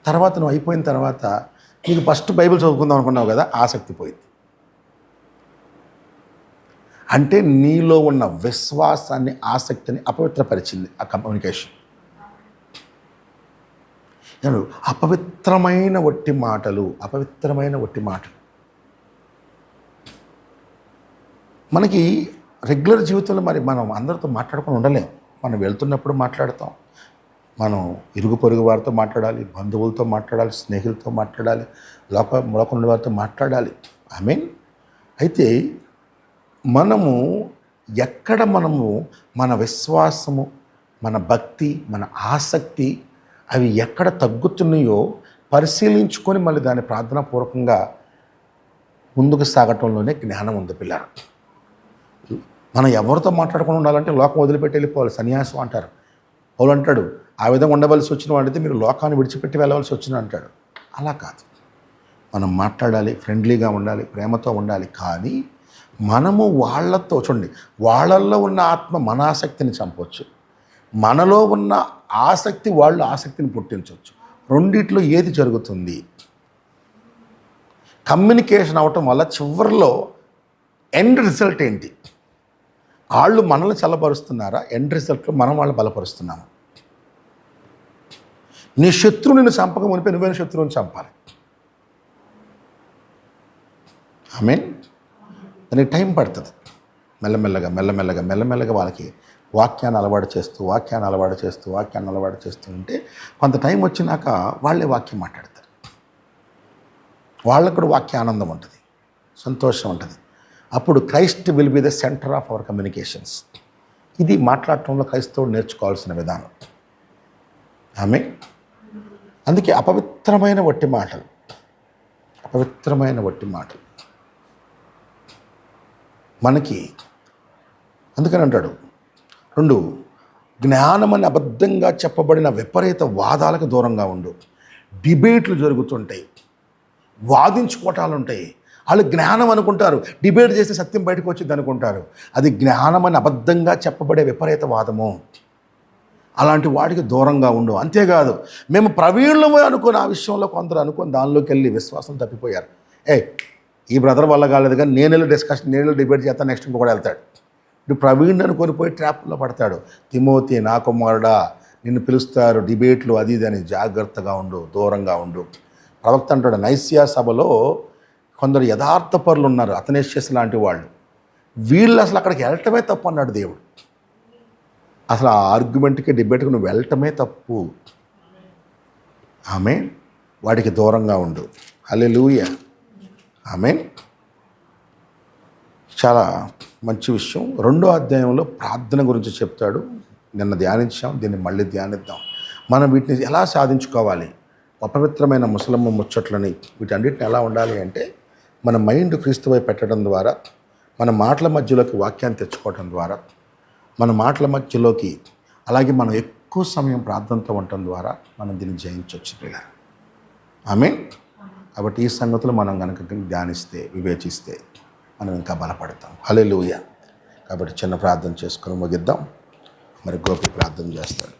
తర్వాత నువ్వు అయిపోయిన తర్వాత నీకు ఫస్ట్ బైబిల్ చదువుకుందాం అనుకున్నావు కదా, ఆసక్తి పోయింది. అంటే నీలో ఉన్న విశ్వాసాన్ని, ఆసక్తిని అపవిత్రపరిచింది ఆ కమ్యూనికేషన్. అపవిత్రమైన ఒట్టి మాటలు. మనకి రెగ్యులర్ జీవితంలో మనం అందరితో మాట్లాడుకొని ఉండలేం. మనం వెళ్తున్నప్పుడు మాట్లాడతాం, మనం ఇరుగు పొరుగు వారితో మాట్లాడాలి, బంధువులతో మాట్లాడాలి, స్నేహితులతో మాట్లాడాలి, లోకంలో వారితో మాట్లాడాలి. అయితే మనము మన విశ్వాసము, మన భక్తి, మన ఆసక్తి అవి ఎక్కడ తగ్గుతున్నాయో పరిశీలించుకొని మళ్ళీ దాన్ని ప్రార్థనాపూర్వకంగా ముందుకు సాగటంలోనే జ్ఞానం ఉంది పిల్లలు. మనం ఎవరితో మాట్లాడుకుని ఉండాలంటే లోకం వదిలిపెట్టి వెళ్ళిపోవాలి, సన్యాసం అంటారు. పౌలు అంటాడు, ఆ విధంగా ఉండవలసి వచ్చిన వాడితే మీరు లోకాన్ని విడిచిపెట్టి వెళ్ళవలసి వచ్చిన అంటాడు. అలా కాదు, మనం మాట్లాడాలి, ఫ్రెండ్లీగా ఉండాలి, ప్రేమతో ఉండాలి. కానీ మనము వాళ్ళతో చూడండి, వాళ్ళల్లో ఉన్న ఆత్మ మన ఆసక్తిని చంపవచ్చు, మనలో ఉన్న ఆసక్తి వాళ్ళు ఆసక్తిని పుట్టించవచ్చు. రెండిట్లో ఏది జరుగుతుంది? కమ్యూనికేషన్ అవటం వల్ల చివరిలో ఎండ్ రిజల్ట్ ఏంటి? వాళ్ళు మనల్ని చల్లపరుస్తున్నారా? ఎండ్ రిజల్ట్లో మనం వాళ్ళని బలపరుస్తున్నాము. నీ శత్రువుని చంపక మునిపే నువ్వైన శత్రువుని చంపాలి. దానికి టైం పడుతుంది. మెల్లమెల్లగా వాళ్ళకి వాక్యాన్ని అలవాటు చేస్తూ ఉంటే కొంత టైం వచ్చినాక వాళ్ళే వాక్యం మాట్లాడతారు. వాళ్ళకు కూడా వాక్య ఆనందం ఉంటుంది, సంతోషం ఉంటుంది. అప్పుడు Christ will be the centre of our communications. ఇది మాట్లాడటంలో క్రైస్తవుడు నేర్చుకోవాల్సిన విధానం. అందుకే అపవిత్రమైన వట్టి మాటలు మనకి. అందుకని అంటాడు, 2 జ్ఞానమని అబద్ధంగా చెప్పబడిన విపరీత వాదాలకు దూరంగా ఉండు. డిబేట్లు జరుగుతుంటాయి, వాదించుకోవటాలు ఉంటాయి. వాళ్ళు జ్ఞానం అనుకుంటారు, డిబేట్ చేస్తే సత్యం బయటకు వచ్చింది అనుకుంటారు. అది జ్ఞానం అని అబద్ధంగా చెప్పబడే విపరీత వాదము. అలాంటి వాటికి దూరంగా ఉండు. అంతేకాదు, మేము ప్రవీణులమే అనుకుని ఆ విషయంలో కొందరు అనుకుని దానిలోకి వెళ్ళి విశ్వాసం తప్పిపోయారు. ఈ బ్రదర్ వల్ల కాలేదు కానీ నేను వెళ్ళి డిబేట్ చేస్తాను, నెక్స్ట్ ఇంకొకటి వెళ్తాడు. ఇప్పుడు ప్రవీణ్ అనుకొని పోయి ట్రాప్లో పడతాడు. తిమోతి నా కుమారుడా, నిన్ను పిలుస్తారు డిబేట్లు అది ఇది అని, జాగ్రత్తగా ఉండు, దూరంగా ఉండు. ప్రవక్త అంటాడు, నైసియా సభలో కొందరు యథార్థ పరులు ఉన్నారు, అతనేషియస్ లాంటి వాళ్ళు. వీళ్ళు అసలు అక్కడికి వెళ్ళటమే తప్పు అన్నాడు దేవుడు. అసలు ఆ ఆర్గ్యుమెంట్కి డిబేట్కి నువ్వు వెళ్ళటమే తప్పు. ఆమేన్. వాడికి దూరంగా ఉండు. హల్లెలూయా. ఆమేన్. చాలా మంచి విషయం. 2వ అధ్యాయంలో ప్రార్థన గురించి చెప్తాడు. నిన్న ధ్యానించాం, దీన్ని మళ్ళీ ధ్యానిద్దాం. మనం వీటిని ఎలా సాధించుకోవాలి? అపవిత్రమైన ముసలమ్మ ముచ్చట్లని వీటన్నిటిని ఎలా ఉండాలి అంటే, మన మైండ్ క్రీస్తువై పెట్టడం ద్వారా, మన మాటల మధ్యలోకి వాక్యాన్ని తెచ్చుకోవడం ద్వారా, మన మాటల మధ్యలోకి అలాగే మనం ఎక్కువ సమయం ప్రార్థనతో ఉండటం ద్వారా మనం దీన్ని జయించవచ్చు పిల్లలు. ఆమేన్. కాబట్టి ఈ సంగతులు మనం కనుక ధ్యానిస్తే, వివేచిస్తే మనం ఇంకా బలపడతాం. హల్లెలూయా. కాబట్టి చిన్న ప్రార్థన చేసుకొని ముగిద్దాం. మరి గోపి ప్రార్థన చేస్తాడు.